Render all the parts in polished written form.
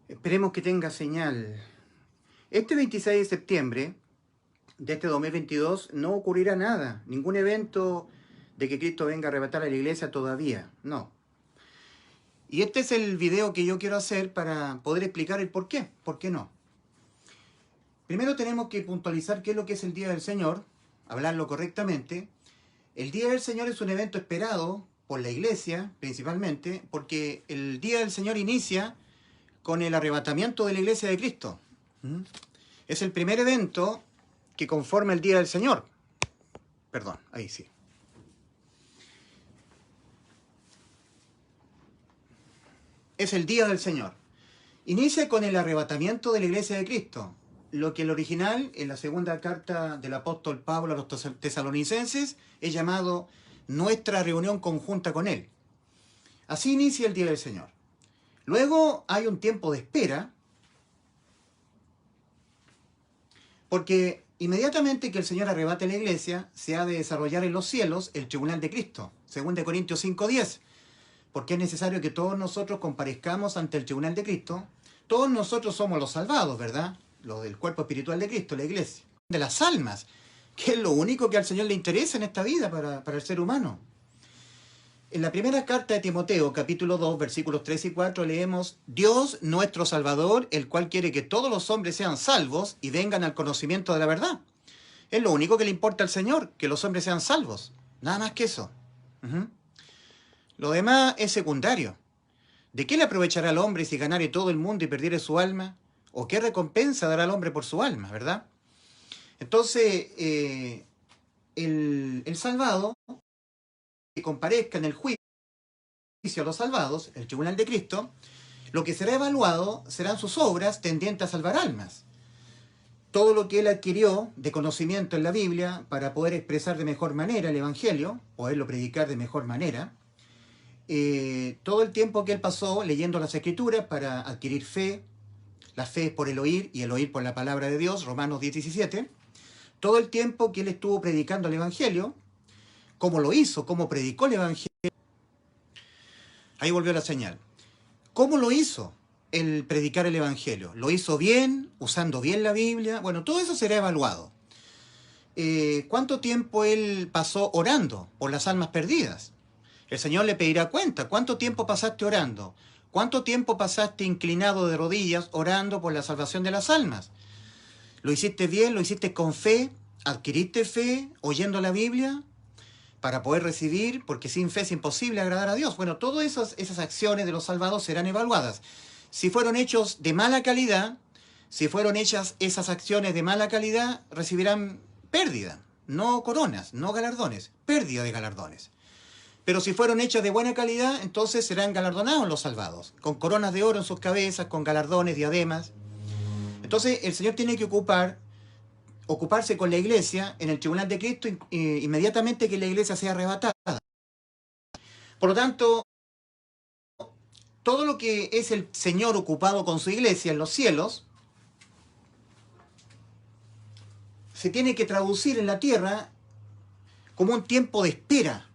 Esperemos que tenga señal. Este 26 de septiembre de este 2022 no ocurrirá nada, ningún evento de que Cristo venga a arrebatar a la iglesia todavía, no. Y este es el video que yo quiero hacer para poder explicar el por qué no. Primero tenemos que puntualizar qué es lo que es el Día del Señor, hablarlo correctamente. El Día del Señor es un evento esperado por la iglesia, principalmente, porque el Día del Señor inicia con el arrebatamiento de la iglesia de Cristo. Es el primer evento que conforma el Día del Señor. Perdón, ahí sí. Es el Día del Señor. Inicia con el arrebatamiento de la iglesia de Cristo. Lo que el original, en la segunda carta del apóstol Pablo a los tesalonicenses, es llamado nuestra reunión conjunta con Él. Así inicia el Día del Señor. Luego hay un tiempo de espera, porque inmediatamente que el Señor arrebate la iglesia, se ha de desarrollar en los cielos el tribunal de Cristo, 2 Corintios 5:10, porque es necesario que todos nosotros comparezcamos ante el tribunal de Cristo. Todos nosotros somos los salvados, ¿verdad? Los del cuerpo espiritual de Cristo, la iglesia. De las almas, que es lo único que al Señor le interesa en esta vida para el ser humano. En la primera carta de Timoteo, capítulo 2, versículos 3 y 4, leemos: Dios, nuestro Salvador, el cual quiere que todos los hombres sean salvos y vengan al conocimiento de la verdad. Es lo único que le importa al Señor, que los hombres sean salvos. Nada más que eso. Lo demás es secundario. ¿De qué le aprovechará al hombre si ganare todo el mundo y perdiere su alma? ¿O qué recompensa dará al hombre por su alma, verdad? Entonces, el salvado que comparezca en el juicio a los salvados, el tribunal de Cristo, lo que será evaluado serán sus obras tendientes a salvar almas. Todo lo que él adquirió de conocimiento en la Biblia para poder expresar de mejor manera el Evangelio, poderlo predicar de mejor manera, todo el tiempo que él pasó leyendo las Escrituras para adquirir fe, la fe es por el oír y el oír por la palabra de Dios, Romanos 10:17, todo el tiempo que él estuvo predicando el Evangelio, cómo lo hizo, cómo predicó el Evangelio. Ahí volvió la señal. ¿Cómo lo hizo el predicar el Evangelio? ¿Lo hizo bien, usando bien la Biblia? Bueno, todo eso será evaluado. ¿Cuánto tiempo él pasó orando por las almas perdidas? El Señor le pedirá cuenta. ¿Cuánto tiempo pasaste orando? ¿Cuánto tiempo pasaste inclinado de rodillas orando por la salvación de las almas? ¿Lo hiciste bien? ¿Lo hiciste con fe? ¿Adquiriste fe oyendo la Biblia para poder recibir? Porque sin fe es imposible agradar a Dios. Bueno, todas esas acciones de los salvados serán evaluadas. Si fueron hechos de mala calidad, si fueron hechas esas acciones de mala calidad, recibirán pérdida, no coronas, no galardones, pérdida de galardones. Pero si fueron hechas de buena calidad, entonces serán galardonados los salvados, con coronas de oro en sus cabezas, con galardones, diademas. Entonces el Señor tiene que ocuparse con la iglesia en el tribunal de Cristo inmediatamente que la iglesia sea arrebatada. Por lo tanto, todo lo que es el Señor ocupado con su iglesia en los cielos se tiene que traducir en la tierra como un tiempo de espera,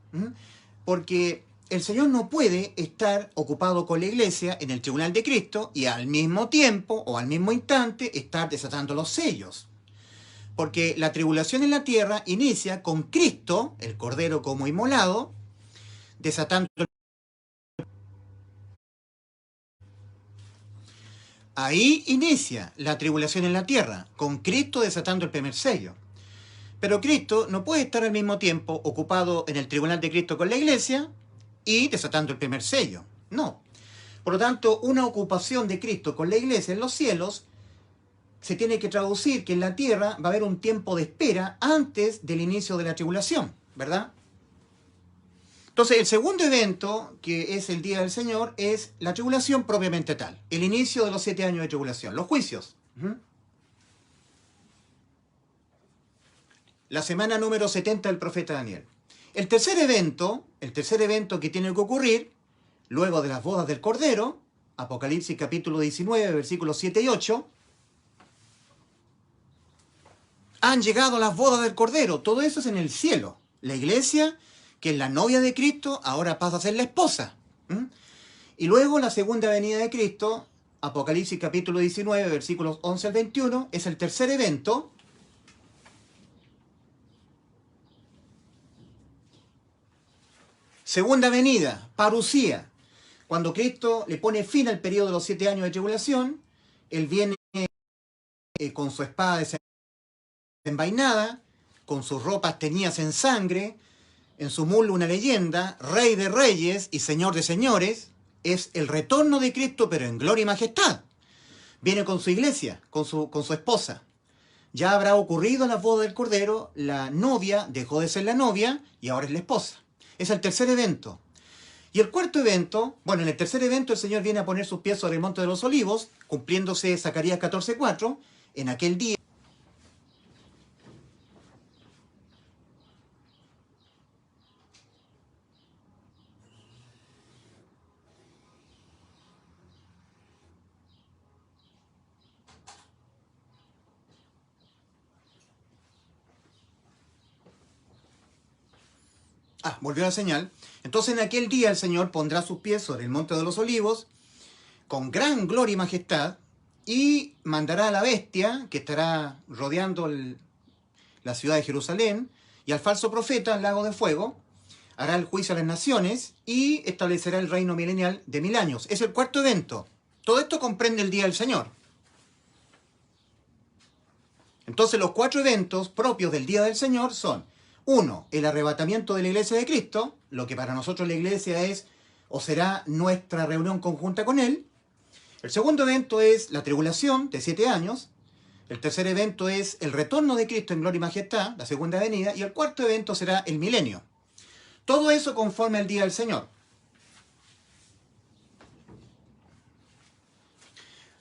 porque el Señor no puede estar ocupado con la iglesia en el tribunal de Cristo y al mismo tiempo o al mismo instante estar desatando los sellos. Porque la tribulación en la tierra inicia con Cristo, el Cordero como inmolado, desatando. Ahí inicia la tribulación en la tierra, con Cristo desatando el primer sello. Pero Cristo no puede estar al mismo tiempo ocupado en el tribunal de Cristo con la iglesia y desatando el primer sello. No. Por lo tanto, una ocupación de Cristo con la iglesia en los cielos se tiene que traducir que en la tierra va a haber un tiempo de espera antes del inicio de la tribulación, ¿verdad? Entonces, el segundo evento, que es el Día del Señor, es la tribulación propiamente tal. El inicio de los 7 años de tribulación, los juicios. La semana número 70 del profeta Daniel. El tercer evento que tiene que ocurrir, luego de las bodas del Cordero, Apocalipsis capítulo 19, versículos 7 y 8, han llegado las bodas del Cordero. Todo eso es en el cielo. La iglesia, que es la novia de Cristo, ahora pasa a ser la esposa. Y luego la segunda venida de Cristo Apocalipsis capítulo 19, versículos 11 al 21, es el tercer evento. Segunda venida, parusía. Cuando Cristo le pone fin al periodo de los 7 años de tribulación, Él viene con su espada desenvainada, con sus ropas teñidas en sangre, en su muslo una leyenda, Rey de Reyes y Señor de Señores. Es el retorno de Cristo, pero en gloria y majestad. Viene con su iglesia, con su esposa. Ya habrá ocurrido la boda del Cordero, la novia dejó de ser la novia y ahora es la esposa. Es el tercer evento. Y el cuarto evento, bueno, en el tercer evento el Señor viene a poner sus pies sobre el Monte de los Olivos, cumpliéndose Zacarías 14:4, en aquel día. Volvió la señal. Entonces en aquel día el Señor pondrá sus pies sobre el Monte de los Olivos, con gran gloria y majestad, y mandará a la bestia, que estará rodeando la ciudad de Jerusalén, y al falso profeta, al lago de fuego, hará el juicio a las naciones, y establecerá el reino milenial de 1000 años. Es el cuarto evento. Todo esto comprende el día del Señor. Entonces los 4 eventos propios del día del Señor son: 1, el arrebatamiento de la iglesia de Cristo, lo que para nosotros la iglesia es o será nuestra reunión conjunta con Él. El segundo evento es la tribulación de 7 años. El tercer evento es el retorno de Cristo en gloria y majestad, la segunda venida. Y el cuarto evento será el milenio. Todo eso conforme al día del Señor.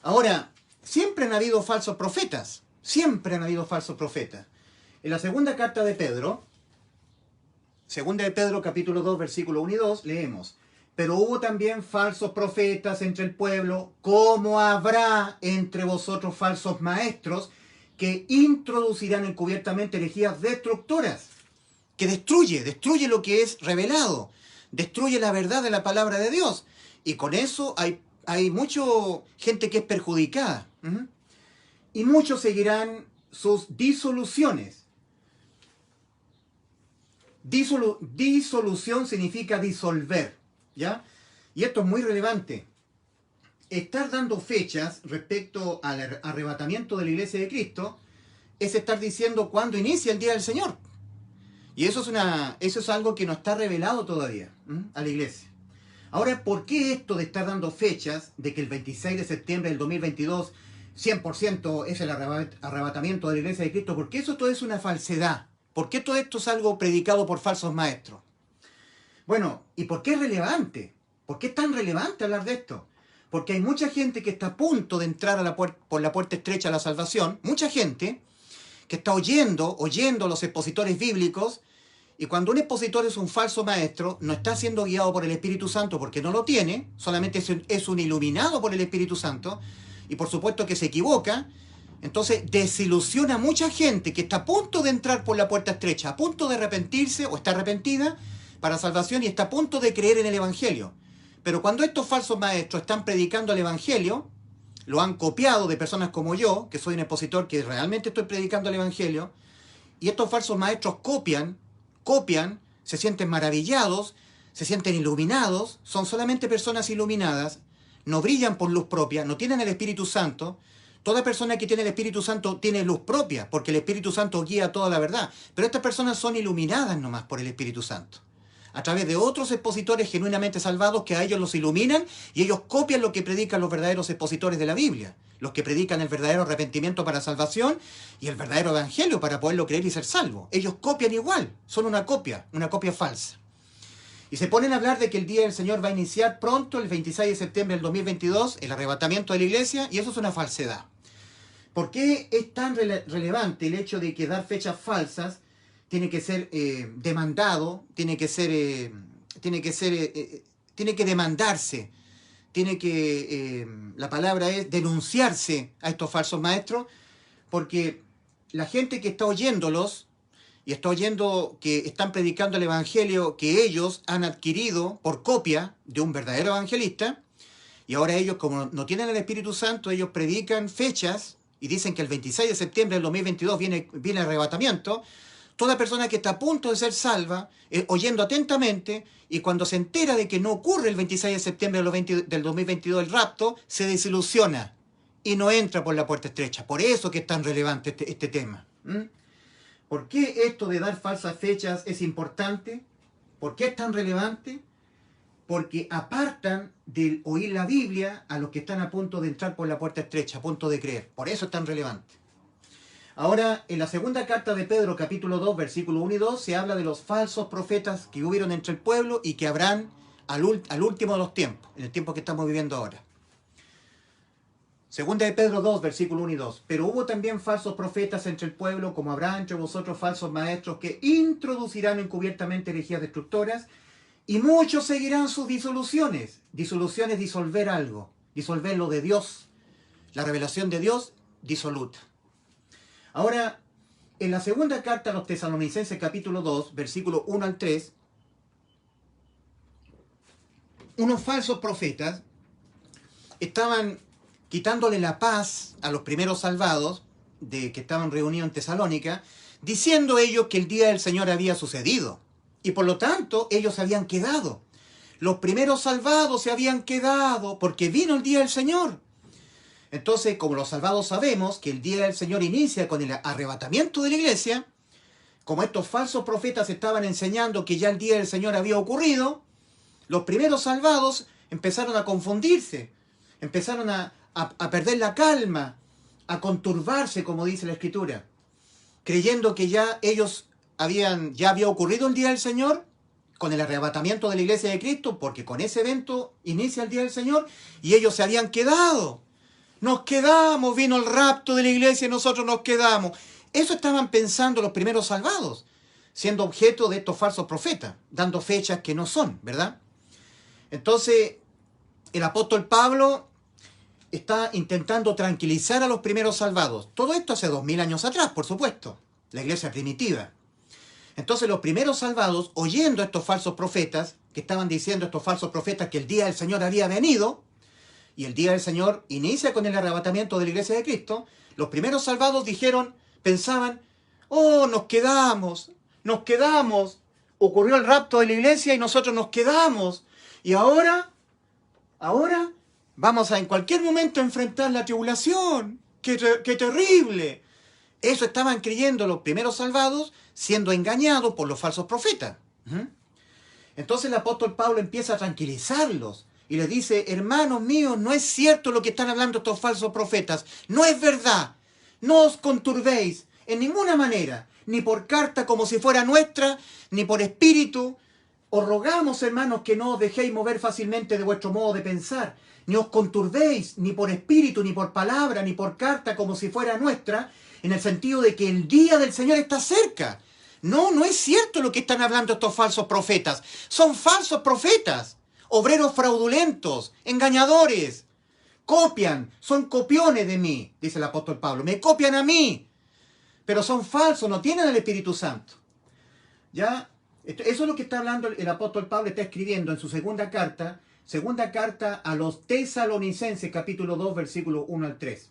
Ahora, siempre han habido falsos profetas. Siempre han habido falsos profetas. En la segunda carta de Pedro, segunda de Pedro capítulo 2, versículo 1 y 2, leemos: pero hubo también falsos profetas entre el pueblo, como habrá entre vosotros falsos maestros, que introducirán encubiertamente herejías destructoras, que destruye lo que es revelado, destruye la verdad de la palabra de Dios. Y con eso hay mucha gente que es perjudicada. Y muchos seguirán sus disoluciones. Disolución significa disolver, ¿ya? Y esto es muy relevante. Estar dando fechas respecto al arrebatamiento de la iglesia de Cristo es estar diciendo cuándo inicia el día del Señor. Y eso es algo que no está revelado todavía a la iglesia. Ahora, ¿por qué esto de estar dando fechas de que el 26 de septiembre del 2022 100% es el arrebatamiento de la iglesia de Cristo? Porque eso todo es una falsedad. ¿Por qué todo esto es algo predicado por falsos maestros? Bueno, ¿y por qué es relevante? ¿Por qué es tan relevante hablar de esto? Porque hay mucha gente que está a punto de entrar por la puerta estrecha a la salvación, mucha gente que está oyendo a los expositores bíblicos, y cuando un expositor es un falso maestro, no está siendo guiado por el Espíritu Santo porque no lo tiene, solamente es un iluminado por el Espíritu Santo, y por supuesto que se equivoca. Entonces desilusiona a mucha gente que está a punto de entrar por la puerta estrecha, a punto de arrepentirse o está arrepentida para salvación y está a punto de creer en el Evangelio. Pero cuando estos falsos maestros están predicando el Evangelio, lo han copiado de personas como yo, que soy un expositor que realmente estoy predicando el Evangelio, y estos falsos maestros copian, se sienten maravillados, se sienten iluminados, son solamente personas iluminadas, no brillan por luz propia, no tienen el Espíritu Santo. Toda persona que tiene el Espíritu Santo tiene luz propia, porque el Espíritu Santo guía toda la verdad. Pero estas personas son iluminadas nomás por el Espíritu Santo, a través de otros expositores genuinamente salvados que a ellos los iluminan, y ellos copian lo que predican los verdaderos expositores de la Biblia, los que predican el verdadero arrepentimiento para salvación y el verdadero evangelio para poderlo creer y ser salvo. Ellos copian igual, son una copia falsa. Y se ponen a hablar de que el día del Señor va a iniciar pronto, el 26 de septiembre del 2022, el arrebatamiento de la iglesia, y eso es una falsedad. ¿Por qué es tan relevante el hecho de que dar fechas falsas tiene que ser demandado, tiene que demandarse, la palabra es denunciarse a estos falsos maestros? Porque la gente que está oyéndolos y está oyendo que están predicando el evangelio que ellos han adquirido por copia de un verdadero evangelista, Y ahora ellos, como no tienen el Espíritu Santo, ellos predican fechas y dicen que el 26 de septiembre del 2022 viene el arrebatamiento. Toda persona que está a punto de ser salva, oyendo atentamente, y cuando se entera de que no ocurre el 26 de septiembre del 2022 el rapto, se desilusiona y no entra por la puerta estrecha. Por eso que es tan relevante este tema. ¿Por qué esto de dar falsas fechas es importante? ¿Por qué es tan relevante? Porque apartan del oír la Biblia a los que están a punto de entrar por la puerta estrecha, a punto de creer. Por eso es tan relevante. Ahora, en la segunda carta de Pedro, capítulo 2, versículo 1 y 2, se habla de los falsos profetas que hubieron entre el pueblo y que habrán al último de los tiempos, en el tiempo que estamos viviendo ahora. Segunda de Pedro 2, versículo 1 y 2. Pero hubo también falsos profetas entre el pueblo, como habrá entre vosotros falsos maestros que introducirán encubiertamente herejías destructoras, y muchos seguirán sus disoluciones. Disolución es disolver algo, disolver lo de Dios, la revelación de Dios disoluta. Ahora, en la segunda carta a los Tesalonicenses, capítulo 2, versículo 1 al 3, unos falsos profetas estaban quitándole la paz a los primeros salvados que estaban reunidos en Tesalónica, diciendo ellos que el día del Señor había sucedido. Y por lo tanto, ellos se habían quedado. Los primeros salvados se habían quedado porque vino el día del Señor. Entonces, como los salvados sabemos que el día del Señor inicia con el arrebatamiento de la iglesia, como estos falsos profetas estaban enseñando que ya el día del Señor había ocurrido, los primeros salvados empezaron a confundirse, empezaron a perder la calma, a conturbarse, como dice la Escritura, creyendo que ya había ocurrido el día del Señor con el arrebatamiento de la iglesia de Cristo, porque con ese evento inicia el día del Señor, y ellos se habían quedado. Nos quedamos, vino el rapto de la iglesia y nosotros nos quedamos. Eso estaban pensando los primeros salvados, siendo objeto de estos falsos profetas, dando fechas que no son, ¿verdad? Entonces, el apóstol Pablo está intentando tranquilizar a los primeros salvados. Todo esto hace 2000 años atrás, por supuesto, la iglesia primitiva. Entonces los primeros salvados, oyendo a estos falsos profetas, que estaban diciendo estos falsos profetas que el día del Señor había venido, y el día del Señor inicia con el arrebatamiento de la iglesia de Cristo, los primeros salvados pensaban, oh, nos quedamos, ocurrió el rapto de la iglesia y nosotros nos quedamos, y ahora vamos a en cualquier momento enfrentar la tribulación, qué terrible. Eso estaban creyendo los primeros salvados, siendo engañados por los falsos profetas. Entonces el apóstol Pablo empieza a tranquilizarlos y les dice, hermanos míos, no es cierto lo que están hablando estos falsos profetas, no es verdad, no os conturbéis en ninguna manera, ni por carta como si fuera nuestra, ni por espíritu. Os rogamos, hermanos, que no os dejéis mover fácilmente de vuestro modo de pensar, ni os conturbéis, ni por espíritu, ni por palabra, ni por carta como si fuera nuestra, en el sentido de que el día del Señor está cerca. No es cierto lo que están hablando estos falsos profetas. Son falsos profetas, obreros fraudulentos, engañadores. Copian, son copiones de mí, dice el apóstol Pablo. Me copian a mí, pero son falsos, no tienen el Espíritu Santo. ¿Ya? Eso es lo que está hablando el apóstol Pablo, está escribiendo en su segunda carta a los Tesalonicenses, capítulo 2, versículos 1 al 3.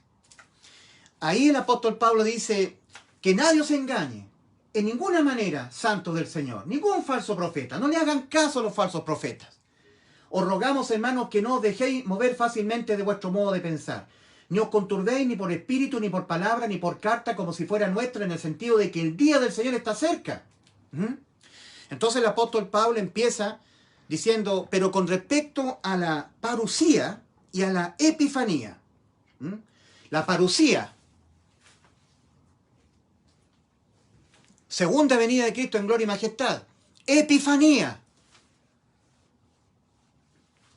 Ahí el apóstol Pablo dice que nadie os engañe, en ninguna manera, santos del Señor, ningún falso profeta, no le hagan caso a los falsos profetas. Os rogamos, hermanos, que no os dejéis mover fácilmente de vuestro modo de pensar, ni os conturbéis ni por espíritu, ni por palabra, ni por carta, como si fuera nuestra, en el sentido de que el día del Señor está cerca. Entonces el apóstol Pablo empieza diciendo, pero con respecto a la parusía y a la epifanía. La parusía, segunda venida de Cristo en gloria y majestad. Epifanía,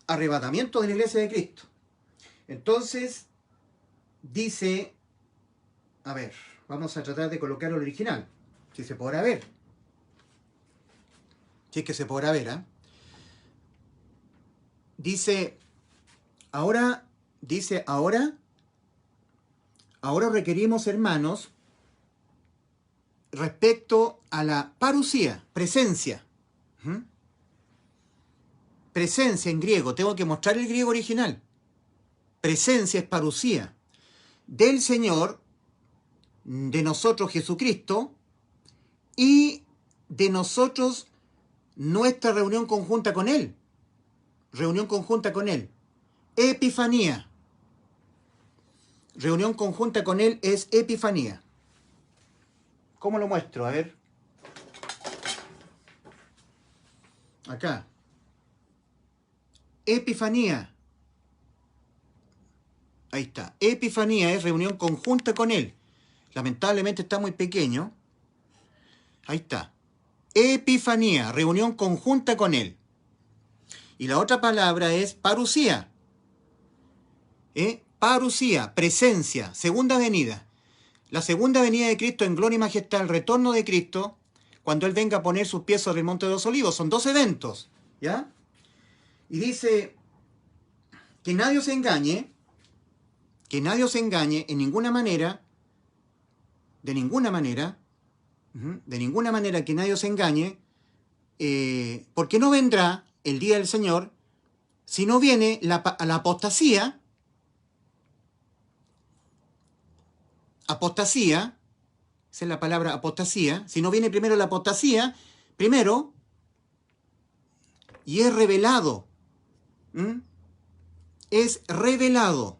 arrebatamiento de la iglesia de Cristo. Entonces, dice, a ver, vamos a tratar de colocar el original, si se podrá ver. Si es que se podrá ver, Dice, ahora requerimos, hermanos, respecto a la parusía, presencia. Presencia en griego, tengo que mostrar el griego original. presencia, es parusía, del Señor, de nosotros Jesucristo, y de nosotros nuestra reunión conjunta con Él. Reunión conjunta con Él. Epifanía. Reunión conjunta con Él es epifanía. ¿Cómo lo muestro? A ver. Acá. Epifanía. Ahí está. Epifanía es reunión conjunta con Él. Lamentablemente está muy pequeño. Ahí está. Epifanía, reunión conjunta con Él. Y la otra palabra es parusía. Parusía, presencia, segunda venida. La segunda venida de Cristo en gloria y majestad, el retorno de Cristo, cuando Él venga a poner sus pies sobre el Monte de los Olivos. Son dos eventos, ¿ya? Y dice que nadie os engañe en ninguna manera, de ninguna manera que nadie os engañe, porque no vendrá el día del Señor si no viene la apostasía. Apostasía, esa es la palabra apostasía. Si no viene primero la apostasía, primero, y es revelado. Es revelado.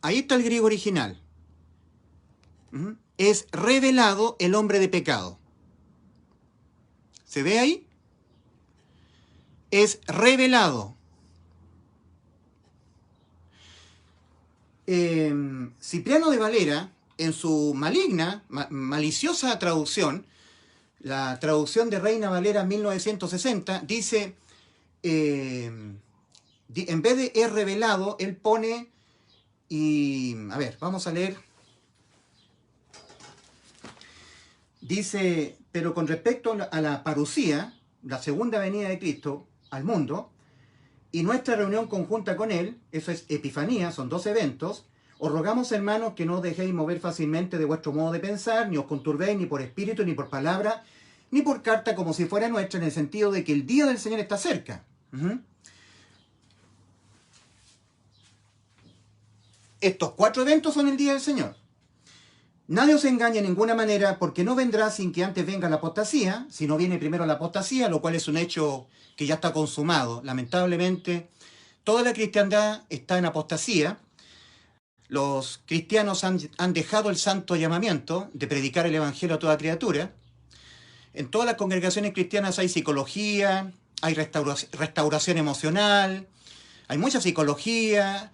Ahí está el griego original. Es revelado el hombre de pecado. ¿Se ve ahí? Es revelado. Cipriano de Valera, en su maliciosa traducción, la traducción de Reina Valera 1960, dice, en vez de es revelado, él pone, a ver, vamos a leer. Dice, pero con respecto a la parusía, la segunda venida de Cristo al mundo, y nuestra reunión conjunta con Él, eso es epifanía, son dos eventos, os rogamos, hermanos, que no os dejéis mover fácilmente de vuestro modo de pensar, ni os conturbéis ni por espíritu, ni por palabra, ni por carta como si fuera nuestra, en el sentido de que el día del Señor está cerca. Estos cuatro eventos son el día del Señor. Nadie os engañe de ninguna manera, porque no vendrá sin que antes venga la apostasía, si no viene primero la apostasía, lo cual es un hecho que ya está consumado. Lamentablemente, toda la cristiandad está en apostasía. Los cristianos han dejado el santo llamamiento de predicar el evangelio a toda criatura. En todas las congregaciones cristianas hay psicología, hay restauración emocional, hay mucha psicología,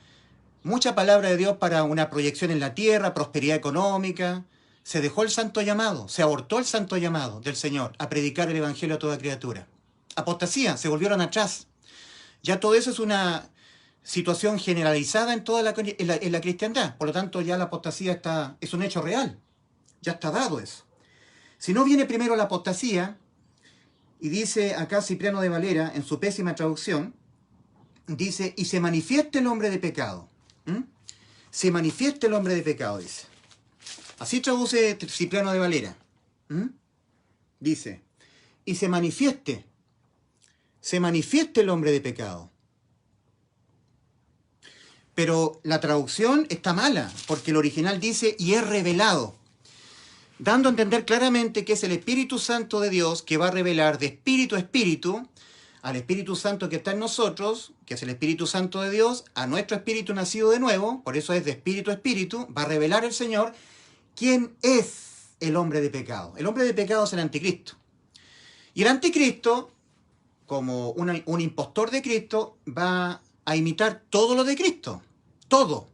mucha palabra de Dios para una proyección en la tierra, prosperidad económica. Se dejó el santo llamado, se abortó el santo llamado del Señor a predicar el evangelio a toda criatura. Apostasía, se volvieron atrás. Ya todo eso es una situación generalizada en toda la cristiandad. Por lo tanto, ya la apostasía es un hecho real. Ya está dado eso. Si no viene primero la apostasía, y dice acá Cipriano de Valera, en su pésima traducción, dice, y se manifiesta el hombre de pecado. Se manifiesta el hombre de pecado, dice. Así traduce Cipriano de Valera. Dice, y se manifieste el hombre de pecado. Pero la traducción está mala, porque el original dice, y es revelado, dando a entender claramente que es el Espíritu Santo de Dios que va a revelar de espíritu a espíritu al Espíritu Santo que está en nosotros, que es el Espíritu Santo de Dios, a nuestro espíritu nacido de nuevo, por eso es de espíritu a espíritu, va a revelar el Señor quién es el hombre de pecado. El hombre de pecado es el anticristo. Y el anticristo, como un impostor de Cristo, va a imitar todo lo de Cristo. Todo.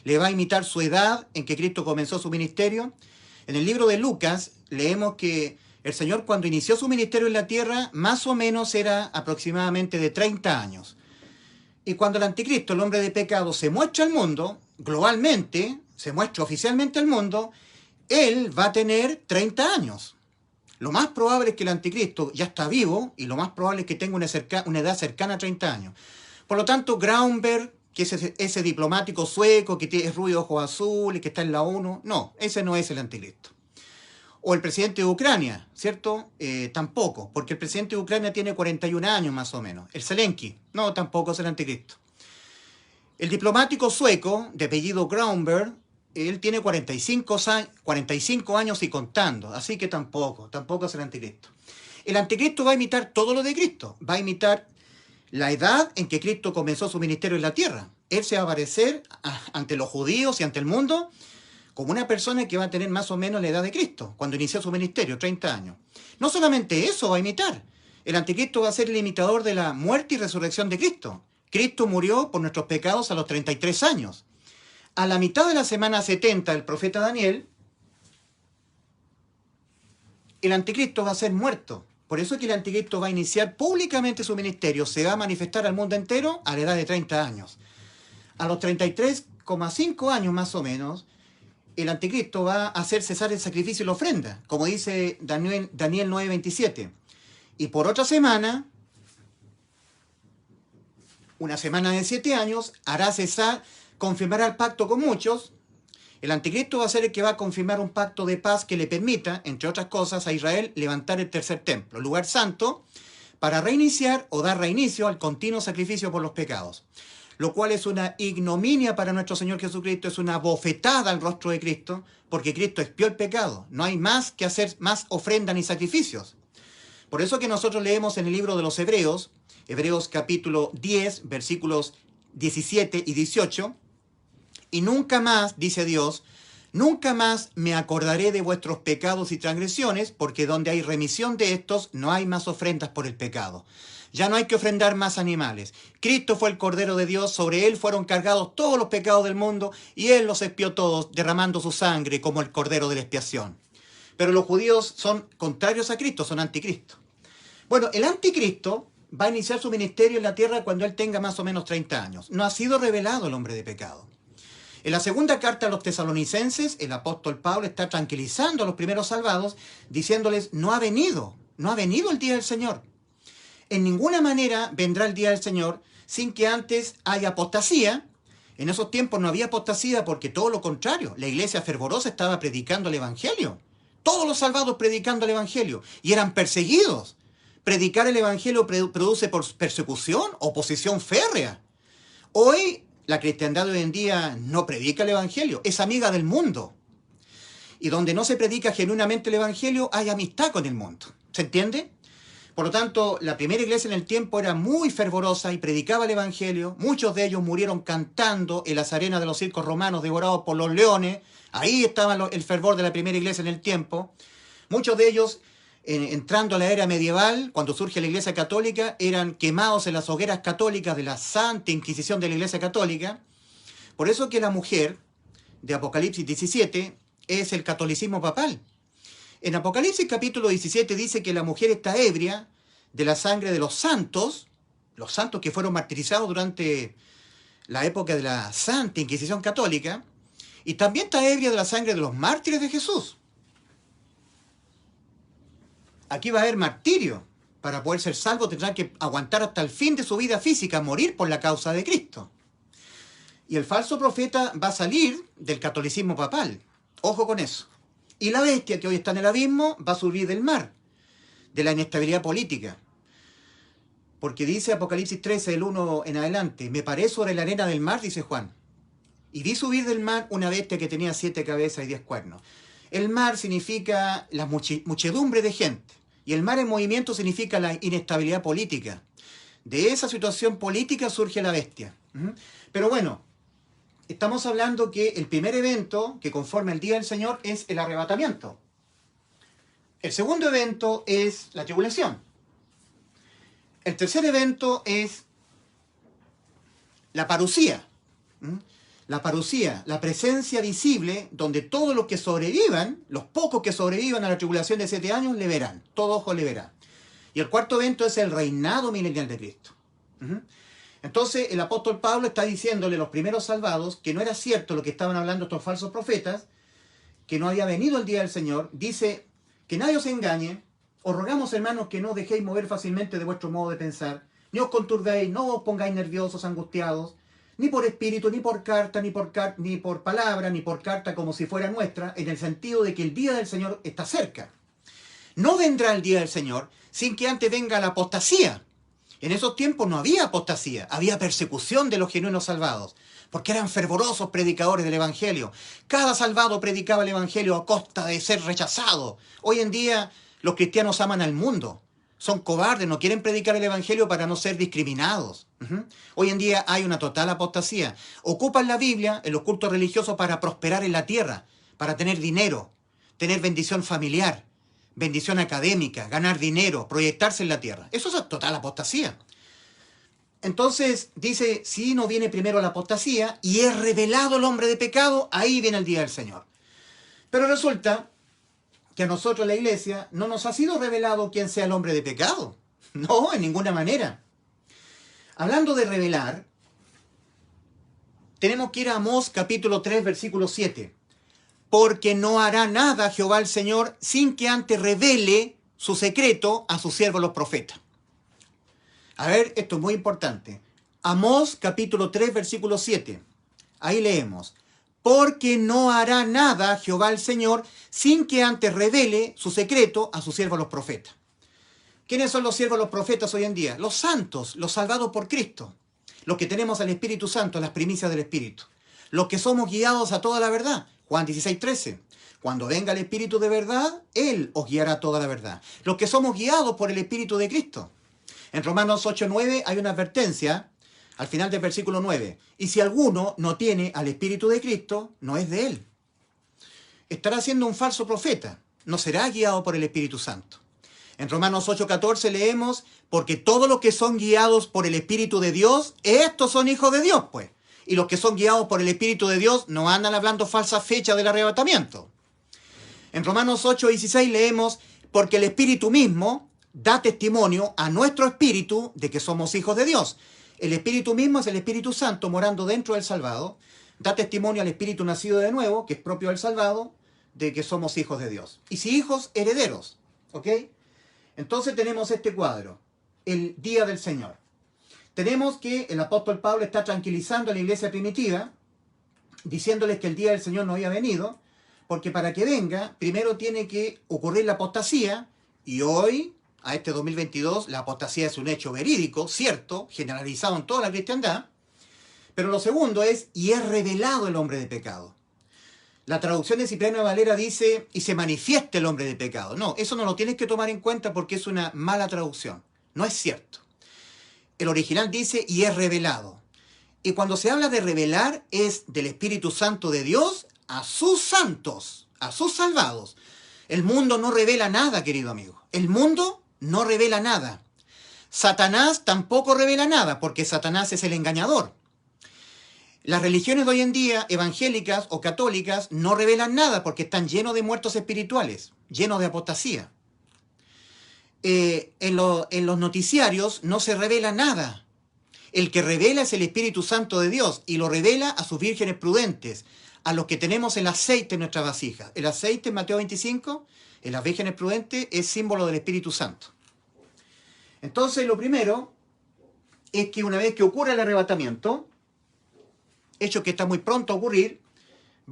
Le va a imitar su edad en que Cristo comenzó su ministerio. En el libro de Lucas leemos que el Señor, cuando inició su ministerio en la tierra, más o menos era aproximadamente de 30 años. Y cuando el anticristo, el hombre de pecado, se muestra al mundo, globalmente, se muestra oficialmente al mundo, él va a tener 30 años. Lo más probable es que el anticristo ya está vivo y lo más probable es que tenga una edad cercana a 30 años. Por lo tanto, Graunberg, que es ese diplomático sueco que es rubio, ojos azules, que está en la ONU, no, ese no es el anticristo. O el presidente de Ucrania, ¿cierto? Tampoco, porque el presidente de Ucrania tiene 41 años más o menos. El Zelensky, no, tampoco es el anticristo. El diplomático sueco, de apellido Granberg, él tiene 45 años y contando, así que tampoco es el anticristo. El anticristo va a imitar todo lo de Cristo, va a imitar la edad en que Cristo comenzó su ministerio en la tierra. Él se va a aparecer ante los judíos y ante el mundo como una persona que va a tener más o menos la edad de Cristo, cuando inició su ministerio, 30 años. No solamente eso va a imitar, el anticristo va a ser el imitador de la muerte y resurrección de Cristo. Cristo murió por nuestros pecados a los 33 años. A la mitad de la semana 70 del profeta Daniel, el anticristo va a ser muerto. Por eso es que el anticristo va a iniciar públicamente su ministerio, se va a manifestar al mundo entero a la edad de 30 años. A los 33,5 años más o menos, el anticristo va a hacer cesar el sacrificio y la ofrenda, como dice Daniel 9:27. Y por otra semana, una semana de 7 años, hará cesar, confirmará el pacto con muchos. El anticristo va a ser el que va a confirmar un pacto de paz que le permita, entre otras cosas, a Israel levantar el tercer templo, el lugar santo, para reiniciar o dar reinicio al continuo sacrificio por los pecados. Lo cual es una ignominia para nuestro Señor Jesucristo, es una bofetada al rostro de Cristo, porque Cristo expió el pecado. No hay más que hacer más ofrendas ni sacrificios. Por eso que nosotros leemos en el libro de los Hebreos, Hebreos capítulo 10, versículos 17 y 18, y nunca más, dice Dios, nunca más me acordaré de vuestros pecados y transgresiones, porque donde hay remisión de estos, no hay más ofrendas por el pecado. Ya no hay que ofrendar más animales. Cristo fue el Cordero de Dios, sobre él fueron cargados todos los pecados del mundo, y él los expió todos, derramando su sangre como el Cordero de la expiación. Pero los judíos son contrarios a Cristo, son anticristo. Bueno, el anticristo va a iniciar su ministerio en la tierra cuando él tenga más o menos 30 años. No ha sido revelado el hombre de pecado. En la segunda carta a los tesalonicenses, el apóstol Pablo está tranquilizando a los primeros salvados, diciéndoles, no ha venido el día del Señor. En ninguna manera vendrá el día del Señor sin que antes haya apostasía. En esos tiempos no había apostasía porque todo lo contrario, la iglesia fervorosa estaba predicando el Evangelio. Todos los salvados predicando el Evangelio y eran perseguidos. Predicar el Evangelio produce persecución, oposición férrea. Hoy, la cristiandad de hoy en día no predica el Evangelio, es amiga del mundo. Y donde no se predica genuinamente el Evangelio, hay amistad con el mundo. ¿Se entiende? Por lo tanto, la primera iglesia en el tiempo era muy fervorosa y predicaba el Evangelio. Muchos de ellos murieron cantando en las arenas de los circos romanos devorados por los leones. Ahí estaba el fervor de la primera iglesia en el tiempo. Muchos de ellos, entrando a la era medieval, cuando surge la iglesia católica, eran quemados en las hogueras católicas de la Santa Inquisición de la iglesia católica. Por eso que la mujer de Apocalipsis 17 es el catolicismo papal. En Apocalipsis capítulo 17 dice que la mujer está ebria de la sangre de los santos que fueron martirizados durante la época de la Santa Inquisición católica, y también está ebria de la sangre de los mártires de Jesús. Aquí va a haber martirio. Para poder ser salvo tendrán que aguantar hasta el fin de su vida física, morir por la causa de Cristo. Y el falso profeta va a salir del catolicismo papal. Ojo con eso. Y la bestia que hoy está en el abismo va a subir del mar, de la inestabilidad política. Porque dice Apocalipsis 13, del 1 en adelante, me paré sobre la arena del mar, dice Juan, y vi subir del mar una bestia que tenía 7 cabezas y 10 cuernos. El mar significa la muchedumbre de gente, y el mar en movimiento significa la inestabilidad política. De esa situación política surge la bestia. Pero bueno, estamos hablando que el primer evento que conforma el día del Señor es el arrebatamiento. El segundo evento es la tribulación. El tercer evento es la parusía. La parusía, la presencia visible, donde todos los que sobrevivan, los pocos que sobrevivan a la tribulación de 7 años, le verán. Todo ojo le verá. Y el cuarto evento es el reinado milenial de Cristo. Entonces el apóstol Pablo está diciéndole a los primeros salvados que no era cierto lo que estaban hablando estos falsos profetas, que no había venido el día del Señor. Dice que nadie os engañe. Os rogamos, hermanos, que no os dejéis mover fácilmente de vuestro modo de pensar, ni os conturbéis, no os pongáis nerviosos, angustiados, ni por espíritu, ni por carta, ni por palabra, ni por carta como si fuera nuestra, en el sentido de que el día del Señor está cerca. No vendrá el día del Señor sin que antes venga la apostasía. En esos tiempos no había apostasía, había persecución de los genuinos salvados, porque eran fervorosos predicadores del Evangelio. Cada salvado predicaba el Evangelio a costa de ser rechazado. Hoy en día los cristianos aman al mundo, son cobardes, no quieren predicar el Evangelio para no ser discriminados. Hoy en día hay una total apostasía. Ocupan la Biblia en los cultos religiosos para prosperar en la tierra, para tener dinero, tener bendición familiar, bendición académica, ganar dinero, proyectarse en la tierra. Eso es total apostasía. Entonces dice, si no viene primero la apostasía y es revelado el hombre de pecado, ahí viene el día del Señor. Pero resulta que a nosotros, la iglesia, no nos ha sido revelado quién sea el hombre de pecado. No, en ninguna manera. Hablando de revelar, tenemos que ir a Amós capítulo 3, versículo 7. Porque no hará nada Jehová el Señor sin que antes revele su secreto a sus siervos los profetas. A ver, esto es muy importante. Amós capítulo 3, versículo 7. Ahí leemos. Porque no hará nada Jehová el Señor sin que antes revele su secreto a sus siervos los profetas. ¿Quiénes son los siervos los profetas hoy en día? Los santos, los salvados por Cristo. Los que tenemos al Espíritu Santo, las primicias del Espíritu. Los que somos guiados a toda la verdad. Juan 16, 13. Cuando venga el Espíritu de verdad, Él os guiará a toda la verdad. Los que somos guiados por el Espíritu de Cristo. En Romanos 8, 9 hay una advertencia al final del versículo 9. Y si alguno no tiene al Espíritu de Cristo, no es de Él. Estará siendo un falso profeta. No será guiado por el Espíritu Santo. En Romanos 8, 14 leemos, porque todos los que son guiados por el Espíritu de Dios, estos son hijos de Dios, pues. Y los que son guiados por el Espíritu de Dios no andan hablando falsas fechas del arrebatamiento. En Romanos 8, 16 leemos, porque el Espíritu mismo da testimonio a nuestro espíritu de que somos hijos de Dios. El Espíritu mismo es el Espíritu Santo morando dentro del salvado. Da testimonio al Espíritu nacido de nuevo, que es propio del salvado, de que somos hijos de Dios. Y si hijos, herederos. ¿Ok? Entonces tenemos este cuadro, el día del Señor. Tenemos que el apóstol Pablo está tranquilizando a la iglesia primitiva, diciéndoles que el día del Señor no había venido, porque para que venga, primero tiene que ocurrir la apostasía, y hoy, a este 2022, la apostasía es un hecho verídico, cierto, generalizado en toda la cristiandad, pero lo segundo es, y es revelado el hombre de pecado. La traducción de Cipriano Valera dice, y se manifiesta el hombre de pecado. No, eso no lo tienes que tomar en cuenta porque es una mala traducción. No es cierto. El original dice, y es revelado. Y cuando se habla de revelar, es del Espíritu Santo de Dios a sus santos, a sus salvados. El mundo no revela nada, querido amigo. El mundo no revela nada. Satanás tampoco revela nada, porque Satanás es el engañador. Las religiones de hoy en día, evangélicas o católicas, no revelan nada porque están llenos de muertos espirituales, llenos de apostasía. En los noticiarios no se revela nada. El que revela es el Espíritu Santo de Dios y lo revela a sus vírgenes prudentes, a los que tenemos el aceite en nuestra vasija. El aceite en Mateo 25, en las vírgenes prudentes, es símbolo del Espíritu Santo. Entonces, lo primero es que una vez que ocurra el arrebatamiento, hecho que está muy pronto a ocurrir,